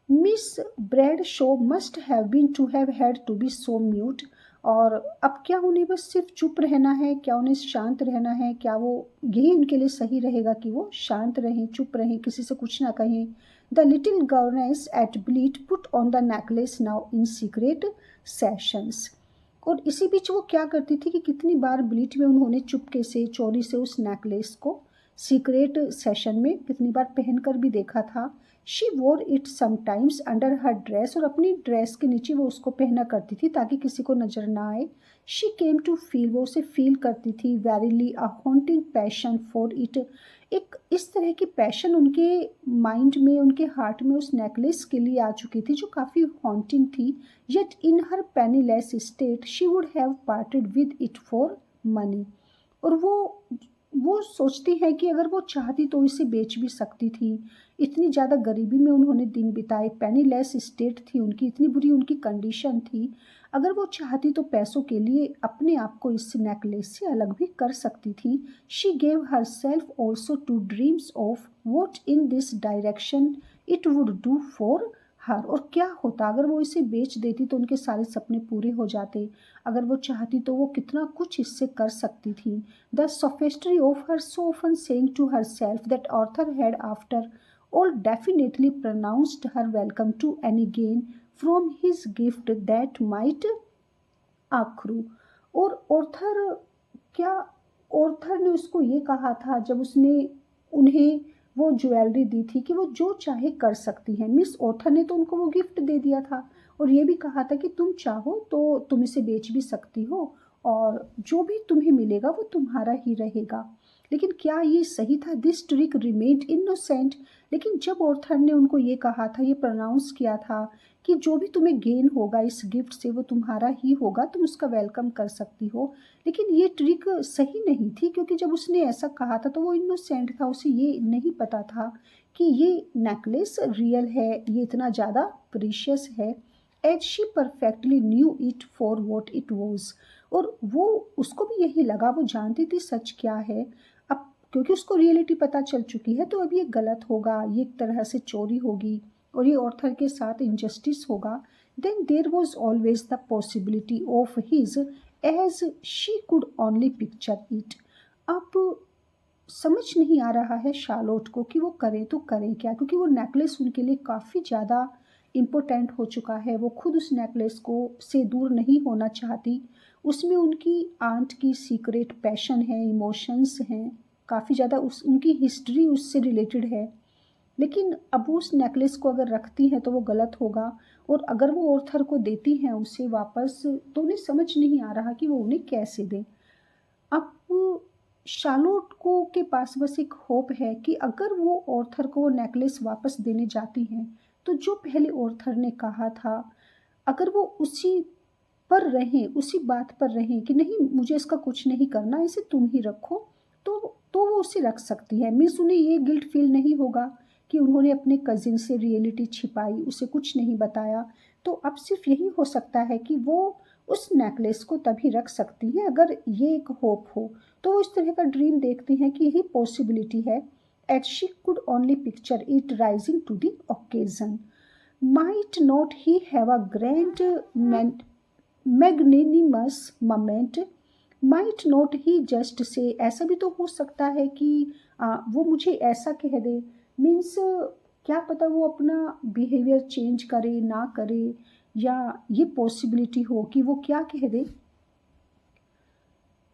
Miss Bradshaw must have been to have had to be so mute. और अब क्या उन्हें बस सिर्फ चुप रहना है, क्या उन्हें शांत रहना है, क्या वो यही उनके लिए सही रहेगा कि वो शांत रहें, चुप रहें, किसी से कुछ ना कहें। The little governess at bleat put on the necklace now in secret sessions. और इसी बीच वो क्या करती थी कि कितनी बार ब्लीट में उन्होंने चुपके से चोरी से उस नेकलेस को सीक्रेट सेशन में कितनी बार पहनकर भी देखा था। शी वोर it sometimes under her dress, और अपनी ड्रेस के नीचे वो उसको पहना करती थी ताकि किसी को नजर ना आए। शी केम टू फील, वो उसे फील करती थी, verily a haunting passion for it. एक इस तरह की पैशन उनके माइंड में, उनके हार्ट में उस नेकलेस के लिए आ चुकी थी जो काफ़ी हॉन्टिंग थी। Yet in her penniless state she would have parted with it for money. और वो सोचती है कि अगर वो चाहती तो इसे बेच भी सकती थी। इतनी ज़्यादा गरीबी में उन्होंने दिन बिताए, पेनीलेस स्टेट थी उनकी, इतनी बुरी उनकी कंडीशन थी। अगर वो चाहती तो पैसों के लिए अपने आप को इस नेकलेस से अलग भी कर सकती थी। She gave herself also to dreams of what in this direction it would do for her. और क्या होता अगर वो इसे बेच देती तो उनके सारे सपने पूरे हो जाते। अगर वो चाहती तो वो कितना कुछ इससे कर सकती थी। The sophistry of her so often saying to herself that Arthur had after all definitely pronounced her welcome to any gain from his gift that might accrue। और ऑर्थर क्या ऑर्थर ने उसको ये कहा था जब उसने उन्हें वो ज्वेलरी दी थी कि वो जो चाहे कर सकती हैं। मिस ऑर्थर ने तो उनको वो गिफ्ट दे दिया था और ये भी कहा था कि तुम चाहो तो तुम इसे बेच भी सकती हो और जो भी तुम्हें मिलेगा वो तुम्हारा ही रहेगा। लेकिन क्या ये सही था? This trick remained innocent. लेकिन जब ऑर्थर ने उनको ये कहा था, ये प्रोनाउंस किया था कि जो भी तुम्हें गेन होगा इस गिफ्ट से वो तुम्हारा ही होगा, तुम उसका वेलकम कर सकती हो, लेकिन ये ट्रिक सही नहीं थी, क्योंकि जब उसने ऐसा कहा था तो वो इनोसेंट था, उसे ये नहीं पता था कि ये नेकलेस रियल है, ये इतना ज़्यादा प्रीशियस है। As she perfectly knew it for what it was. और वो उसको भी यही लगा, वो जानती थी सच क्या है। अब क्योंकि उसको रियलिटी पता चल चुकी है तो अब ये गलत होगा, ये एक तरह से चोरी होगी और ये ऑर्थर के साथ इनजस्टिस होगा। Then there was always the possibility of his, as she could only picture it. अब समझ नहीं आ रहा है शार्लोट को कि वो करें तो करें क्या, क्योंकि वो नेकलेस उनके लिए काफ़ी ज़्यादा इम्पोर्टेंट हो चुका है। वो खुद उस नेकलेस को से दूर नहीं होना चाहती। उसमें उनकी आंट की सीक्रेट पैशन है, इमोशंस हैं, काफ़ी ज़्यादा उस उनकी हिस्ट्री उससे रिलेटेड है। लेकिन अब वो उस नेकलेस को अगर रखती हैं तो वो गलत होगा, और अगर वो ऑर्थर को देती हैं उसे वापस तो उन्हें समझ नहीं आ रहा कि वो उन्हें कैसे दें। अब शार्लोट को के पास बस एक होप है कि अगर वो ऑर्थर को वो नेकलेस वापस देने जाती हैं तो जो पहले ऑर्थर ने कहा था अगर वो उसी पर रहें, उसी बात पर रहें कि नहीं मुझे इसका कुछ नहीं करना, इसे तुम ही रखो, तो वो उसे रख सकती है। मीन्स उन्हें ये गिल्ट फील नहीं होगा कि उन्होंने अपने कजिन से रियलिटी छिपाई, उसे कुछ नहीं बताया। तो अब सिर्फ यही हो सकता है कि वो उस नेकलेस को तभी रख सकती हैं अगर ये एक होप हो। तो वो इस तरह का ड्रीम देखती हैं कि यही पॉसिबिलिटी है। As she could only picture it rising to the occasion. Might not he have a grand magnanimous moment, might not he just say, ऐसा भी तो हो सकता है कि वो मुझे ऐसा कह दे। मीन्स क्या पता वो अपना बिहेवियर चेंज करे ना करे, या ये पॉसिबिलिटी हो कि वो क्या कह दे,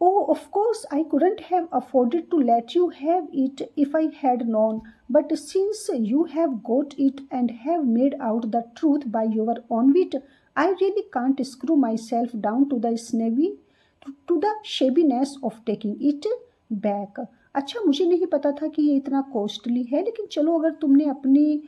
Oh, of course, I couldn't have afforded to let you have it if I had known. But since you have got it and have made out the truth by your own wit, I really can't screw myself down to the to the shabbiness of taking it. Back. अच्छा, मुझे नहीं पता था कि ये इतना costly है, लेकिन चलो अगर तुमने अपनी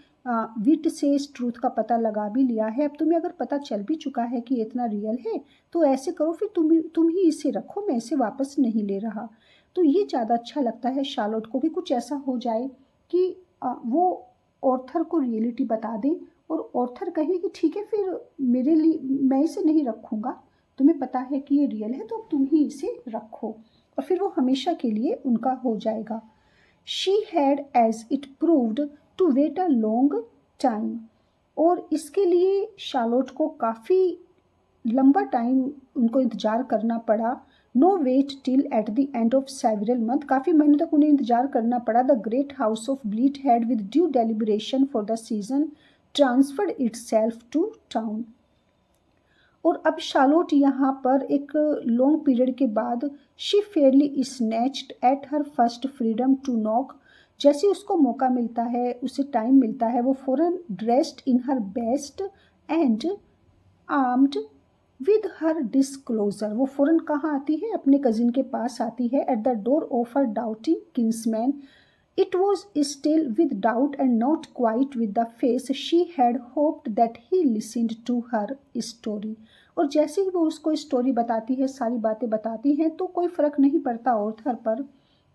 विट से इस ट्रूथ का पता लगा भी लिया है, अब तुम्हें अगर पता चल भी चुका है कि ये इतना रियल है, तो ऐसे करो फिर तुम ही इसे रखो, मैं इसे वापस नहीं ले रहा। तो ये ज़्यादा अच्छा लगता है शार्लोट को कि कुछ ऐसा हो जाए कि वो ऑर्थर को रियलिटी बता दें और ऑर्थर कहे कि ठीक है फिर मेरे लिए मैं इसे नहीं रखूँगा, तुम्हें पता है कि ये रियल है तो तुम ही इसे रखो, और फिर वो हमेशा के लिए उनका हो जाएगा। She had as it proved to wait a long time, और इसके लिए शार्लोट को काफ़ी लंबा टाइम उनको इंतज़ार करना पड़ा। No wait till at the end of several month, काफ़ी महीनों तक उन्हें इंतज़ार करना पड़ा। The great house of Bleet had with due deliberation for the season transferred itself to town. और अब शार्लोट यहाँ पर एक लॉन्ग पीरियड के बाद she fairly snatched at her first freedom to knock, जैसे उसको मौका मिलता है, उसे टाइम मिलता है, वो फ़ौरन dressed in her best and armed with her disclosure, वो फ़ौरन कहाँ आती है, अपने कजिन के पास आती है। At the door of her doubting Kingsman, it was still with doubt and not quite with the face she had hoped that he listened to her story। और जैसे ही वो उसको स्टोरी बताती है, सारी बातें बताती हैं, तो कोई फ़र्क नहीं पड़ता ऑर्थर पर,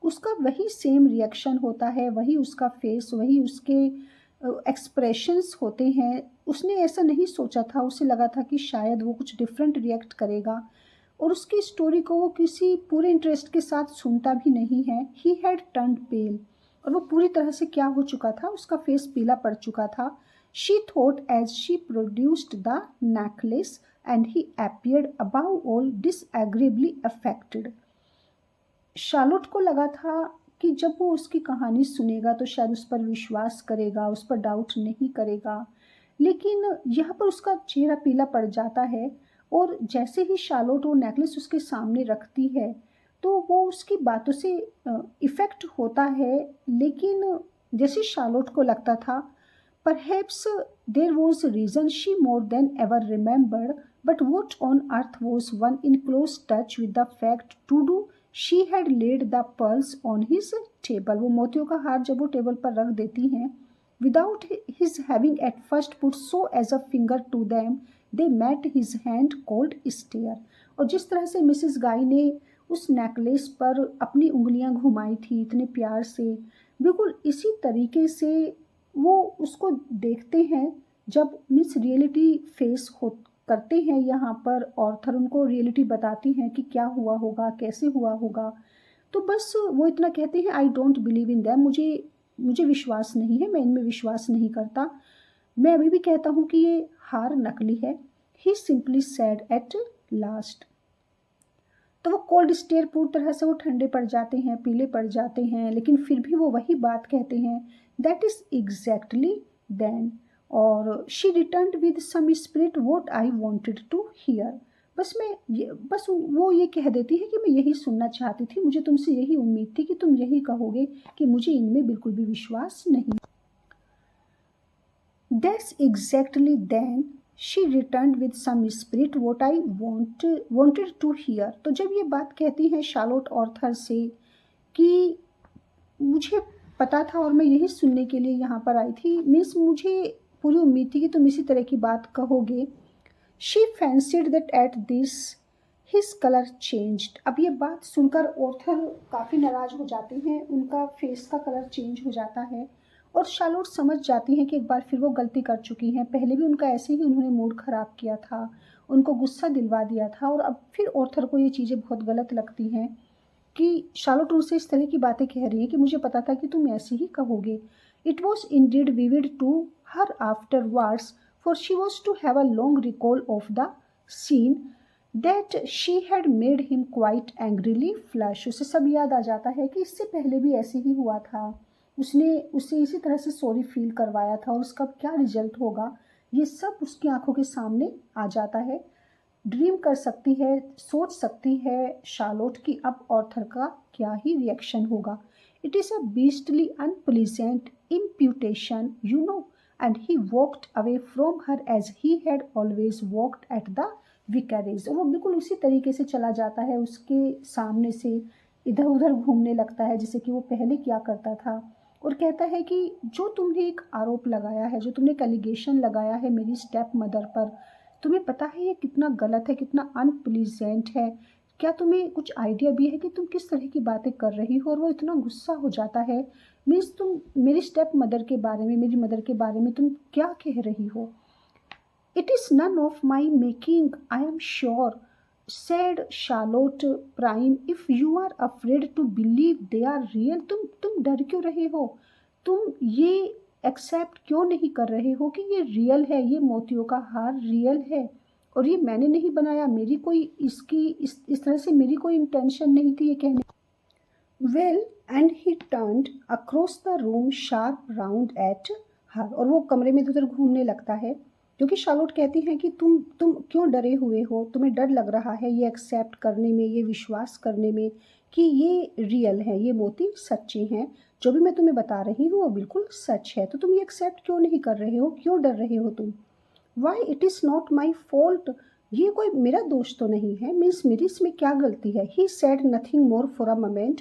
उसका वही सेम रिएक्शन होता है, वही उसका फेस, वही उसके एक्सप्रेशंस होते हैं। उसने ऐसा नहीं सोचा था, उसे लगा था कि शायद वो कुछ डिफरेंट रिएक्ट करेगा, और उसकी स्टोरी को वो किसी पूरे इंटरेस्ट के साथ सुनता भी नहीं है। ही हैड टर्न्ड पेल, और वो पूरी तरह से क्या हो चुका था, उसका फेस पीला पड़ चुका था। She thought as she produced the necklace and he appeared above all disagreeably affected. Charlotte को लगा था कि जब वो उसकी कहानी सुनेगा तो शायद उस पर विश्वास करेगा, उस पर डाउट नहीं करेगा, लेकिन यहाँ पर उसका चेहरा पीला पड़ जाता है। और जैसे ही शार्लोट वो नेकलेस उसके सामने रखती है, तो वो उसकी बातों से इफ़ेक्ट होता है, लेकिन जैसे शार्लोट को लगता था, perhaps there was reason she more than ever remembered, but what on earth was one in close touch with the fact to do she had laid the pearls on his table. वो मोतियों का हार जब वो table पर रख देती हैं, without his having at first put so as a finger to them, they met his hand cold stare. और जिस तरह से मिसिस गाय ने उस नेकलेस पर अपनी उंगलियां घुमाई थी इतने प्यार से, बिल्कुल इसी तरीके से वो उसको देखते हैं जब मिस रियलिटी फेस हो करते हैं यहाँ पर। ऑर्थर उनको रियलिटी बताती हैं कि क्या हुआ होगा, कैसे हुआ होगा, तो बस वो इतना कहते हैं, I don't believe in them, मुझे मुझे विश्वास नहीं है, मैं इनमें विश्वास नहीं करता, मैं अभी भी कहता हूँ कि ये हार नकली है। ही सिंपली सैड एट लास्ट। तो वो कोल्ड स्टेयर पूरी तरह से वो ठंडे पड़ जाते हैं, पीले पड़ जाते हैं, लेकिन फिर भी वो वही बात कहते हैं, दैट इज़ एग्जैक्टली देन, और she return with some spirit what I wanted to hear. बस वो ये कह देती है कि मैं यही सुनना चाहती थी, मुझे तुमसे यही उम्मीद थी कि तुम यही कहोगे कि मुझे इनमें बिल्कुल भी विश्वास नहीं। That's exactly then she return with some spirit what I wanted to hear. तो जब ये बात कहती हैं शार्लोट ऑर्थर से कि मुझे पता था और मैं यही सुनने के लिए यहाँ पर आई थी, मीन्स मुझे पूरी उम्मीद थी कि तुम इसी तरह की बात कहोगे। She fancied that at this his colour changed. अब ये बात सुनकर ऑर्थर काफ़ी नाराज़ हो जाते हैं, उनका फेस का कलर चेंज हो जाता है, और शार्लोट समझ जाती हैं कि एक बार फिर वो गलती कर चुकी हैं। पहले भी उनका ऐसे ही उन्होंने मूड ख़राब किया था, उनको गुस्सा दिलवा दिया था, और अब फिर ऑर्थर को ये चीज़ें बहुत गलत लगती हैं कि शार्लोट उनसे इस तरह की बातें कह रही है कि मुझे पता था कि तुम ऐसे ही कहोगे। It was indeed vivid to her afterwards, for she was to have a long recall of the scene that she had made him quite angrily flush. उसे सब याद आ जाता है कि इससे पहले भी ऐसे ही हुआ था, उसने उसे इसी तरह से सॉरी फील करवाया था, और उसका क्या रिजल्ट होगा ये सब उसकी आंखों के सामने आ जाता है। ड्रीम कर सकती है, सोच सकती है शार्लोट कि अब ऑर्थर का क्या ही रिएक्शन होगा। It is a beastly unpleasant imputation you know, and he walked away from her as he had always walked at the vicarage. वो बिल्कुल उसी तरीके से चला जाता है उसके सामने से इधर उधर घूमने लगता है जैसे कि वो पहले क्या करता था, और कहता है कि जो तुमने एक आरोप लगाया है, जो तुमने एक एलिगेशन लगाया है मेरी स्टेप मदर पर, तुम्हें पता है ये कितना गलत है, कितना अनप्लीजेंट है? क्या तुम्हें कुछ आइडिया भी है कि तुम किस तरह की बातें कर रही हो? और वो इतना गुस्सा हो जाता है, मीन्स तुम मेरी स्टेप मदर के बारे में, मेरी मदर के बारे में तुम क्या कह रही हो? It is none of my making, I am sure, said Charlotte Prime. If you are afraid to believe they are real, तुम डर क्यों रहे हो? तुम ये एक्सेप्ट क्यों नहीं कर रहे हो कि ये रियल है, ये मोतियों का हार रियल है, और ये मैंने नहीं बनाया, मेरी कोई इसकी इस तरह से मेरी कोई इंटेंशन नहीं थी ये कहने। Well, and he turned across the room sharp round at her, और वो कमरे में इधर घूमने लगता है, क्योंकि शार्लोट कहती हैं कि तुम क्यों डरे हुए हो, तुम्हें डर लग रहा है ये एक्सेप्ट करने में, ये विश्वास करने में कि ये रियल है, ये मोती सच्चे हैं, जो भी मैं तुम्हें बता रही हूँ वो बिल्कुल सच है, तो तुम ये एक्सेप्ट क्यों नहीं कर रहे हो, क्यों डर रहे हो तुम? Why it is not my fault, ये कोई मेरा दोष तो नहीं है, मीन्स मेरी इसमें क्या गलती है? He said nothing more for a moment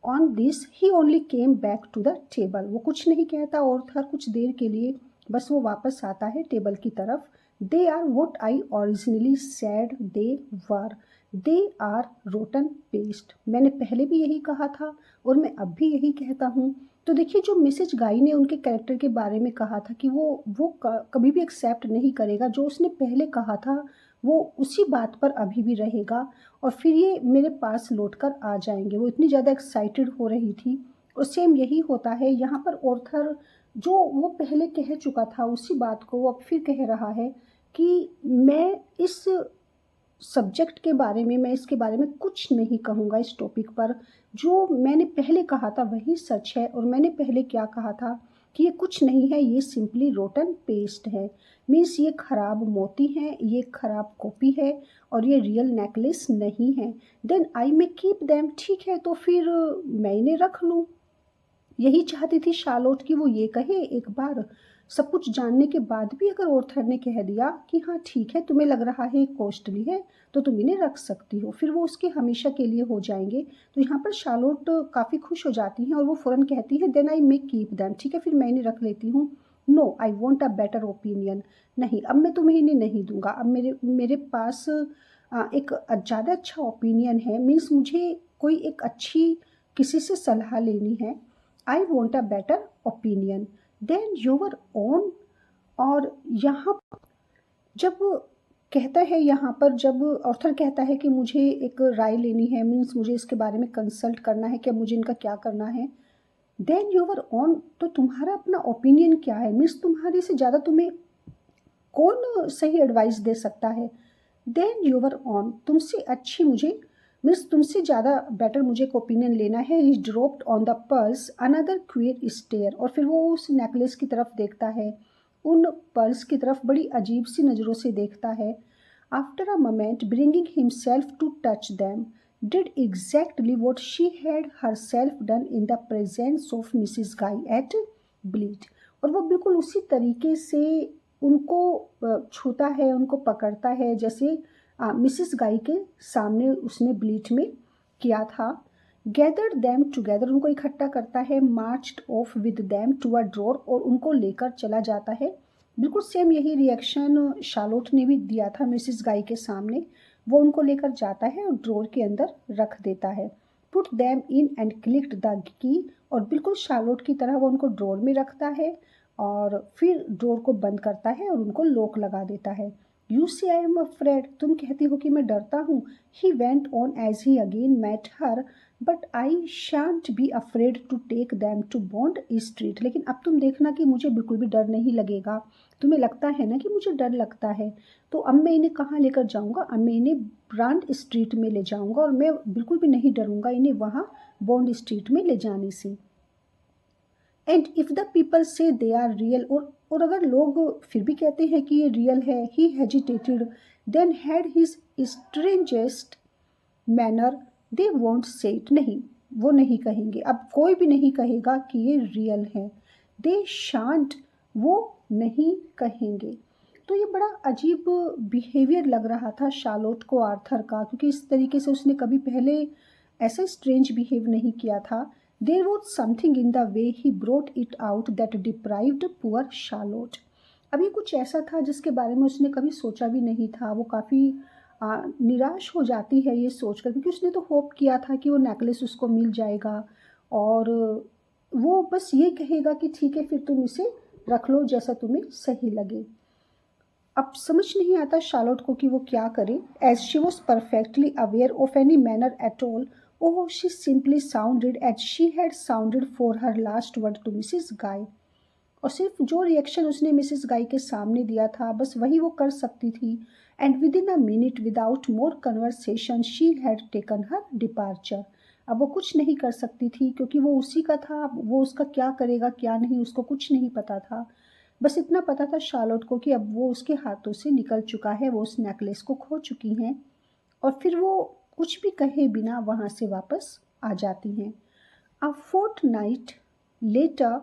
on this, he only came back to the table, वो कुछ नहीं कहता और था कुछ देर के लिए, बस वो वापस आता है टेबल की तरफ। They are what I originally said they were, they are rotten paste, मैंने पहले भी यही कहा था और मैं अब भी यही कहता हूँ। तो देखिए, जो मिसेज गाई ने उनके कैरेक्टर के बारे में कहा था कि वो कभी भी एक्सेप्ट नहीं करेगा, जो उसने पहले कहा था वो उसी बात पर अभी भी रहेगा, और फिर ये मेरे पास लौट कर आ जाएंगे, वो इतनी ज़्यादा एक्साइटेड हो रही थी। और सेम यही होता है यहाँ पर, ऑर्थर जो वो पहले कह चुका था उसी बात को वो अब फिर कह रहा है कि मैं इस सब्जेक्ट के बारे में, मैं इसके बारे में कुछ नहीं कहूँगा इस टॉपिक पर, जो मैंने पहले कहा था वही सच है, और मैंने पहले क्या कहा था कि ये कुछ नहीं है, ये सिंपली रोटन पेस्ट है, मीन्स ये खराब मोती हैं, ये खराब कॉपी है, और ये रियल नेकलेस नहीं है। Then I may keep them, ठीक है तो फिर मैं इन्हें रख लूँ। यही चाहती थी शार्लोट कि वो ये कहे एक बार, सब कुछ जानने के बाद भी अगर ऑर्थर ने कह दिया कि हाँ ठीक है, तुम्हें लग रहा है कॉस्टली है तो तुम इन्हें रख सकती हो, फिर वो उसके हमेशा के लिए हो जाएंगे। तो यहाँ पर शार्लोट काफ़ी खुश हो जाती हैं और वो फ़ौरन कहती है then I may keep them, ठीक है फिर मैं इन्हें रख लेती हूँ। No I want a better opinion, नहीं अब मैं तुम्हें इन्हें नहीं दूंगा, अब मेरे मेरे पास एक ज़्यादा अच्छा ओपिनियन है, मीन्स मुझे कोई एक अच्छी किसी से सलाह लेनी है। I want a better opinion than your own. और यहाँ जब कहता है, यहाँ पर जब ऑथर कहता है कि मुझे एक राय लेनी है, मीन्स मुझे इसके बारे में कंसल्ट करना है कि मुझे इनका क्या करना है, देन योर ओन, तो तुम्हारा अपना ओपिनियन क्या है, मीन्स तुम्हारे से ज़्यादा तुम्हें कौन सही एडवाइस दे सकता है? देन योर ऑन, तुमसे अच्छी मुझे, मीन्स तुमसे ज़्यादा बेटर मुझे एक ओपिनियन लेना है। He dropped on the purse another queer stare, और फिर वो उस नेकलेस की तरफ देखता है, उन पर्स की तरफ बड़ी अजीब सी नज़रों से देखता है। After a moment bringing himself to touch them, did exactly what she had herself done in the presence of Mrs Guy at bleed, और वो बिल्कुल उसी तरीके से उनको छूता है, उनको पकड़ता है जैसे मिसिस गाई के सामने उसने ब्लीच में किया था। गैदर्ड दैम टुगेदर, उनको इकट्ठा करता है, marched off with them to a drawer, और उनको लेकर चला जाता है। बिल्कुल सेम यही रिएक्शन शार्लोट ने भी दिया था मिसिस गाई के सामने, वो उनको लेकर जाता है और ड्रॉर के अंदर रख देता है। Put them in and clicked the key, और बिल्कुल शार्लोट की तरह वो उनको ड्रॉर में रखता है और फिर डोर को बंद करता है और उनको लॉक लगा देता है। यू से आई एम अफ्रेड, तुम कहती हो कि मैं डरता हूँ। He went on as he again met her, but I shan't be afraid to take them to Bond Street, लेकिन अब तुम देखना कि मुझे बिल्कुल भी डर नहीं लगेगा। तुम्हें लगता है ना कि मुझे डर लगता है, तो अब मैं इन्हें कहाँ लेकर जाऊँगा, अब मैं इन्हें ब्रांड स्ट्रीट में ले जाऊँगा, और मैं बिल्कुल भी नहीं डरूँगा इन्हें वहाँ बॉन्ड स्ट्रीट में ले जाने से। एंड इफ़ द पीपल से दे आर रियल, और अगर लोग फिर भी कहते हैं कि ये रियल है, he hesitated, then had his strangest manner, they won't say it, नहीं वो नहीं कहेंगे, अब कोई भी नहीं कहेगा कि ये रियल है, दे शांट, वो नहीं कहेंगे। तो ये बड़ा अजीब बिहेवियर लग रहा था शार्लोट को आर्थर का, क्योंकि इस तरीके से उसने कभी पहले ऐसा स्ट्रेंज बिहेव नहीं किया था। There was something in the way he brought it out that deprived poor Charlotte. अभी कुछ ऐसा था जिसके बारे में उसने कभी सोचा भी नहीं था। वो काफ़ी निराश हो जाती है ये सोचकर, क्योंकि उसने तो होप किया था कि वो नेकलेस उसको मिल जाएगा और वो बस ये कहेगा कि ठीक है फिर तुम इसे रख लो जैसा तुम्हें सही लगे। अब समझ नहीं आता शार्लोट को कि वो क्या करे। As she was perfectly aware of any manner at all, oh she simply sounded as she had sounded for her last word to Mrs Guy. और सिर्फ जो रिएक्शन उसने मिसेस गाय के सामने दिया था बस वही वो कर सकती थी। And with in a minute without more conversation she had taken her departure. अब वो कुछ नहीं कर सकती थी क्योंकि वो उसी का था। वो उसका क्या करेगा क्या नहीं उसको कुछ नहीं पता था। बस इतना पता था शार्लोट को कि अब वो उसके हाथों से निकल चुका है, वो उस नेकलेस को खो चुकी हैं और फिर वो कुछ भी कहे बिना वहाँ से वापस आ जाती हैं। A fortnight later,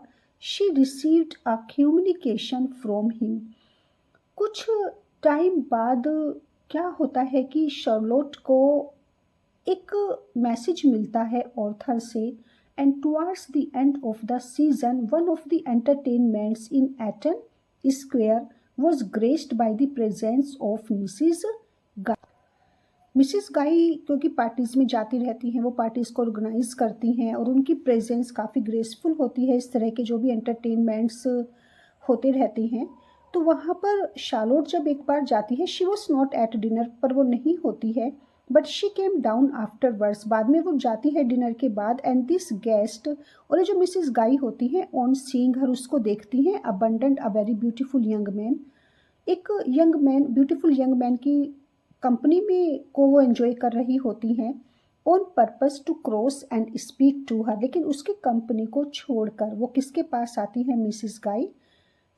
she received a communication from him. कुछ टाइम बाद क्या होता है कि शार्लोट को एक मैसेज मिलता है ऑर्थर से। And towards the end of the season one of the entertainments in Eton square was graced by the presence of Mrs गाई, क्योंकि पार्टीज़ में जाती रहती हैं, वो पार्टीज़ को ऑर्गेनाइज करती हैं और उनकी प्रेजेंस काफ़ी ग्रेसफुल होती है। इस तरह के जो भी एंटरटेनमेंट्स होते रहते हैं तो वहाँ पर शार्लोट जब एक बार जाती है, she was not at dinner, पर वो नहीं होती है, but she came down afterwards, बाद में वो जाती है डिनर के बाद। एंड दिस गेस्ट, और ये जो मिसेस गाई होती हैं, ऑन सीइंग हर, उसको देखती हैं abundant a very beautiful young man, एक young man, beautiful young man की कंपनी में को वो एंजॉय कर रही होती हैं on purpose to cross and speak to her. लेकिन उसकी कंपनी को छोड़कर वो किसके पास आती है? मिसिस गाई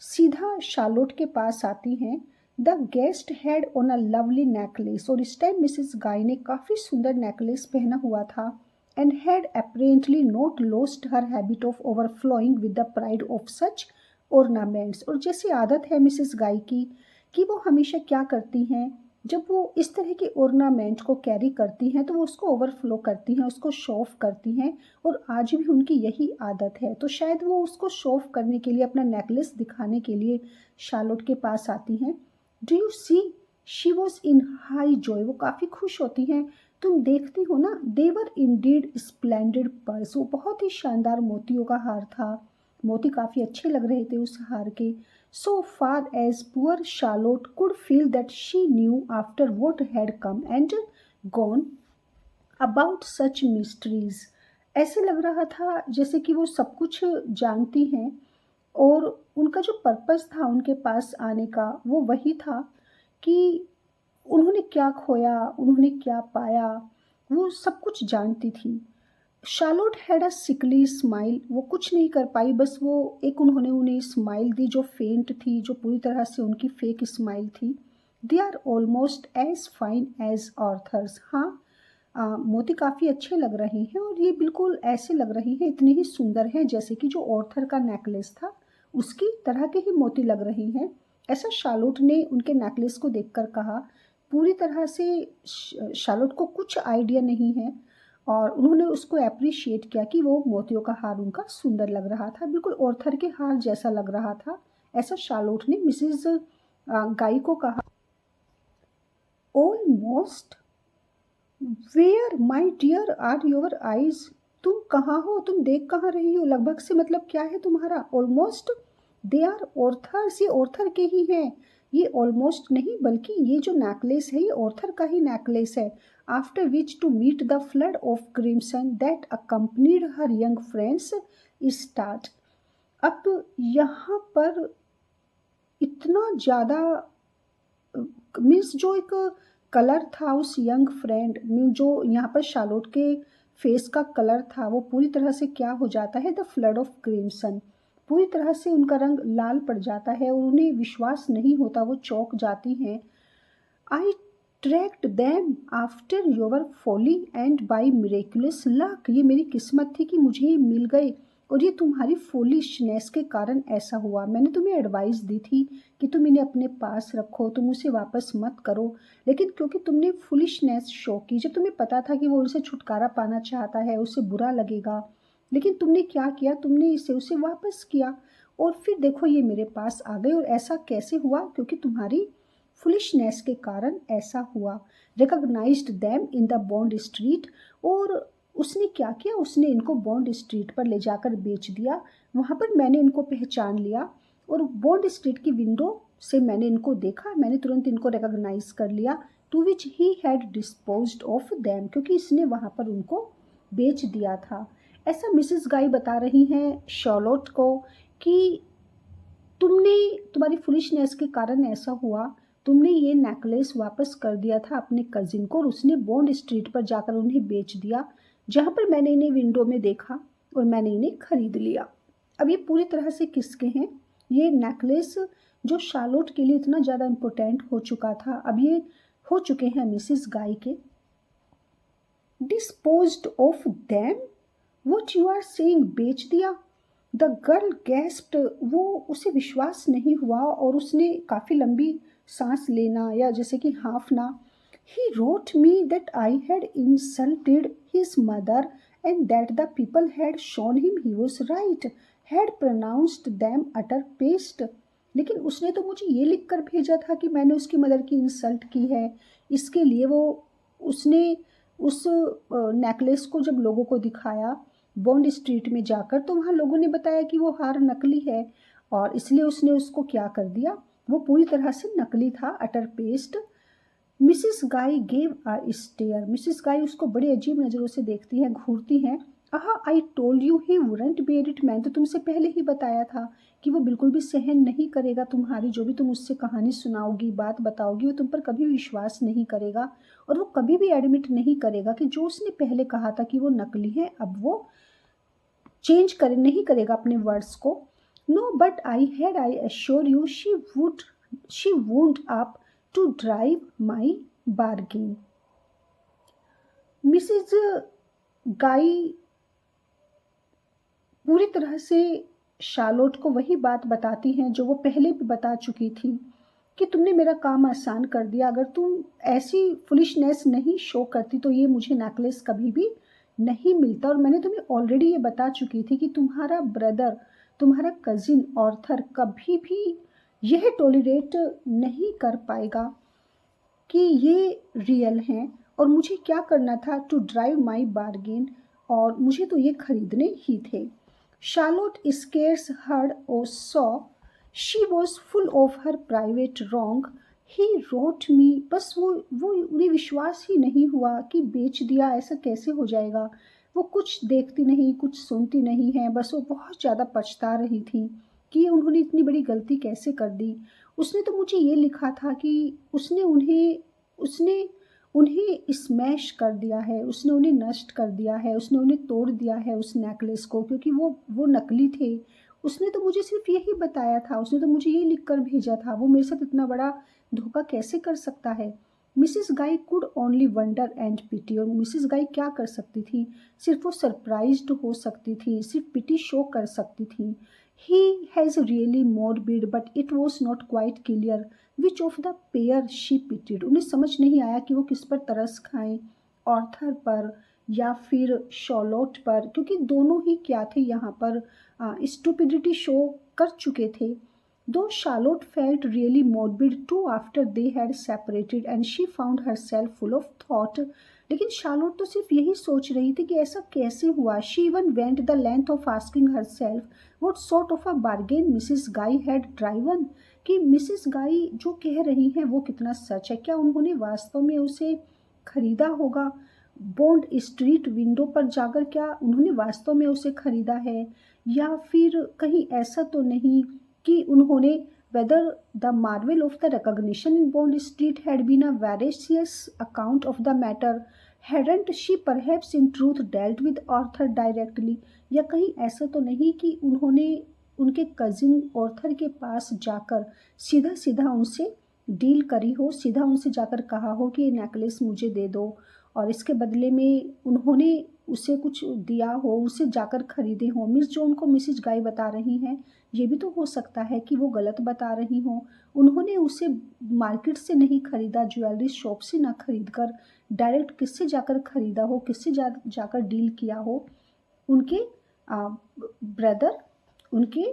सीधा शार्लोट के पास आती हैं। The guest had on a lovely necklace, और इस टाइम मिसिस गाई ने काफ़ी सुंदर नेकलेस पहना हुआ था। And had apparently not lost her habit of overflowing with the pride of such ornaments. और जैसी आदत है मिसिस गाई की कि वो हमेशा क्या करती हैं, जब वो इस तरह के ऑर्नामेंट को कैरी करती हैं तो वो उसको ओवरफ्लो करती हैं, उसको शो ऑफ करती हैं, और आज भी उनकी यही आदत है। तो शायद वो उसको शो ऑफ करने के लिए, अपना नेकलेस दिखाने के लिए शार्लोट के पास आती हैं। Do you see, she was in high joy, वो काफ़ी खुश होती हैं। तुम देखती हो ना, देवर इंडीड स्प्लेंडेड पर्स, वो बहुत ही शानदार मोतियों का हार था। मोती काफ़ी अच्छे लग रहे थे उस हार के। So far as poor Charlotte could feel that she knew after what had come and gone about such mysteries, ऐसे लग रहा था जैसे कि वो सब कुछ जानती हैं और उनका जो पर्पस था उनके पास आने का वो वही था कि उन्होंने क्या खोया, उन्होंने क्या पाया, वो सब कुछ जानती थी। शार्लोट हैड अ सिकली स्माइल, वो कुछ नहीं कर पाई, बस वो एक उन्होंने उन्हें स्माइल दी जो फेंट थी, जो पूरी तरह से उनकी फेक स्माइल थी। They are almost as fine as Arthur's, हाँ मोती काफ़ी अच्छे लग रहे हैं और ये बिल्कुल ऐसे लग रही हैं, इतने ही सुंदर हैं जैसे कि जो ऑर्थर का नेकलेस था उसकी तरह के ही मोती लग रही हैं। ऐसा शार्लोट ने उनके नेकलेस को देखकर कहा। पूरी तरह से शार्लोट को कुछ आइडिया नहीं है और उन्होंने उसको अप्रिशिएट किया कि वो मोतियों का हार उनका सुंदर लग रहा था, बिल्कुल ऑर्थर के हार जैसा लग रहा था। ऐसा शार्लोट ने मिसेस गाई को कहा। Almost, where my dear are your eyes, तुम कहाँ हो, तुम देख कहाँ रही हो, लगभग से मतलब क्या है तुम्हारा? ऑलमोस्ट, दे आर ऑर्थर्स, ये ऑर्थर के ही हैं। ये ऑलमोस्ट नहीं बल्कि ये जो नेकलेस है ये ऑर्थर का ही नेकलेस है। After which to meet the flood of crimson that accompanied her young friend's start. अब यहाँ पर इतना ज़्यादा मीन्स जो एक कलर था उस यंग फ्रेंड में, जो यहाँ पर शार्लोट के फेस का कलर था वो पूरी तरह से क्या हो जाता है? द फ्लड ऑफ क्रिम्सन, पूरी तरह से उनका रंग लाल पड़ जाता है और उन्हें विश्वास नहीं होता, वो चौंक जाती हैं। I tracked them after your folly and by miraculous luck, ये मेरी किस्मत थी कि मुझे ये मिल गए और ये तुम्हारी फूलिशनेस के कारण ऐसा हुआ। मैंने तुम्हें एडवाइस दी थी कि तुम इन्हें अपने पास रखो, तुम उसे वापस मत करो, लेकिन क्योंकि तुमने फूलिशनेस शो की, जब तुम्हें पता था कि वो उनसे छुटकारा पाना चाहता है, उसे बुरा लगेगा, लेकिन तुमने क्या किया, तुमने इसे उसे वापस किया और फिर देखो ये मेरे पास आ गए। और ऐसा कैसे हुआ? क्योंकि तुम्हारी फुलिशनेस के कारण ऐसा हुआ। Recognised them in the Bond Street. और उसने क्या किया, उसने इनको बॉन्ड स्ट्रीट पर ले जाकर बेच दिया। वहाँ पर मैंने इनको पहचान लिया और बॉन्ड स्ट्रीट की विंडो से मैंने इनको देखा, मैंने तुरंत इनको रिकॉग्नाइज कर लिया। To which he had disposed of them, क्योंकि इसने वहाँ पर उनको बेच दिया था। ऐसा मिसेस गाई बता रही हैं शॉर्लोट को कि तुमने, तुम्हारी फुलिशनेस के कारण ऐसा हुआ, तुमने ये नेकलेस वापस कर दिया था अपने कजिन को और उसने बॉन्ड स्ट्रीट पर जाकर उन्हें बेच दिया, जहाँ पर मैंने इन्हें विंडो में देखा और मैंने इन्हें खरीद लिया। अब ये पूरी तरह से किसके हैं? ये नेकलेस जो शार्लोट के लिए इतना ज़्यादा इम्पोर्टेंट हो चुका था, अब ये हो चुके हैं मिसिस गाई के। Disposed of them, what you are saying, बेच दिया? द गर्ल गैस्प्ड, वो उसे विश्वास नहीं हुआ और उसने काफ़ी लंबी सांस लेना या जैसे कि हाँफना। He wrote me that I had insulted his mother and that the people had shown him he was right, had pronounced them utter paste. लेकिन उसने तो मुझे ये लिख कर भेजा था कि मैंने उसकी मदर की इंसल्ट की है। इसके लिए वो, उसने उस नेकलेस को जब लोगों को दिखाया बॉन्ड स्ट्रीट में जाकर, तो वहाँ लोगों ने बताया कि वो हार नकली है और इसलिए उसने उसको क्या कर दिया, वो पूरी तरह से नकली था, अटर paste. Mrs Guy gave a stair, Mrs गाई उसको बड़ी अजीब नज़रों से देखती हैं, घूरती हैं। Aha, I told you he wouldn't bear it, मैंने तो तुमसे पहले ही बताया था कि वो बिल्कुल भी सहन नहीं करेगा तुम्हारी जो भी तुम उससे कहानी सुनाओगी, बात बताओगी, वो तुम पर कभी विश्वास नहीं करेगा और वो कभी भी एडमिट नहीं करेगा कि जो उसने पहले कहा था कि वो नकली है, अब वो चेंज कर नहीं करेगा अपने वर्ड्स को। No but I assure you she would up to drive my bargain. Mrs Guy पूरी तरह से शार्लोट को वही बात बताती हैं जो वो पहले भी बता चुकी थी कि तुमने मेरा काम आसान कर दिया, अगर तुम ऐसी फुलिशनेस नहीं शो करती तो ये मुझे नेकलेस कभी भी नहीं मिलता। और मैंने तुम्हें ऑलरेडी ये बता चुकी थी कि तुम्हारा ब्रदर, तुम्हारा कजिन ऑर्थर कभी भी यह टॉलरेट नहीं कर पाएगा कि ये रियल हैं। और मुझे क्या करना था, टू ड्राइव माई बार्गेन, और मुझे तो ये खरीदने ही थे। शार्लोट स्केर्स हर्ड और saw she was full of her private wrong. He wrote me, बस वो उन्हें विश्वास ही नहीं हुआ कि बेच दिया, ऐसा कैसे हो जाएगा। वो कुछ देखती नहीं, कुछ सुनती नहीं है, बस वो बहुत ज़्यादा पछता रही थी कि उन्होंने इतनी बड़ी गलती कैसे कर दी। उसने तो मुझे ये लिखा था कि उसने उन्हें स्मैश कर दिया है, उसने उन्हें नष्ट कर दिया है, उसने उन्हें तोड़ दिया है उस नेकलेस को, क्योंकि वो नकली थे। उसने तो मुझे सिर्फ यही बताया था, उसने तो मुझे ये लिख कर भेजा था, वो मेरे साथ इतना बड़ा धोखा कैसे कर सकता है। मिसिस गाई कुड ओनली वंडर एंड पिटी, और मिसिस गाई क्या कर सकती थी, सिर्फ वो सरप्राइज्ड हो सकती थी, सिर्फ पिटी शो कर सकती थी। He has really morbid, but it was not quite clear which of the pair she pitied. उन्हें समझ नहीं आया कि वो किस पर तरस खाएं, ऑर्थर पर या फिर शॉर्लोट पर, क्योंकि दोनों ही क्या थे यहाँ पर, स्टूपिडिटी शो कर चुके थे। Though Charlotte felt really morbid too after they had separated and she found herself full of thought. लेकिन शार्लोट तो सिर्फ यही सोच रही थी कि ऐसा कैसे हुआ। She even went the length of asking herself what sort of a bargain Mrs. Guy had driven, कि मिसिस गाई जो कह रही हैं वो कितना सच है, क्या उन्होंने वास्तव में उसे खरीदा होगा बॉन्ड स्ट्रीट विंडो पर जाकर, क्या उन्होंने वास्तव में उसे खरीदा है, या फिर कहीं ऐसा तो नहीं कि उन्होंने, whether the marvel of the recognition in Bond Street had been a veracious account of the matter, hadn't she perhaps in truth dealt with Arthur directly, या कहीं ऐसा तो नहीं कि उन्होंने उनके कजिन ऑर्थर के पास जाकर सीधा सीधा उनसे डील करी हो, सीधा उनसे जाकर कहा हो कि ये नेकलेस मुझे दे दो और इसके बदले में उन्होंने उसे कुछ दिया हो, उसे जाकर खरीदे हों। मीन्स जो उनको मिसेज गाय बता रही हैं, ये भी तो हो सकता है कि वो गलत बता रही हों। उन्होंने उसे मार्केट से नहीं खरीदा, ज्वेलरी शॉप से ना खरीद कर डायरेक्ट किससे जाकर खरीदा हो, किससे जाकर डील किया हो, उनके ब्रदर, उनके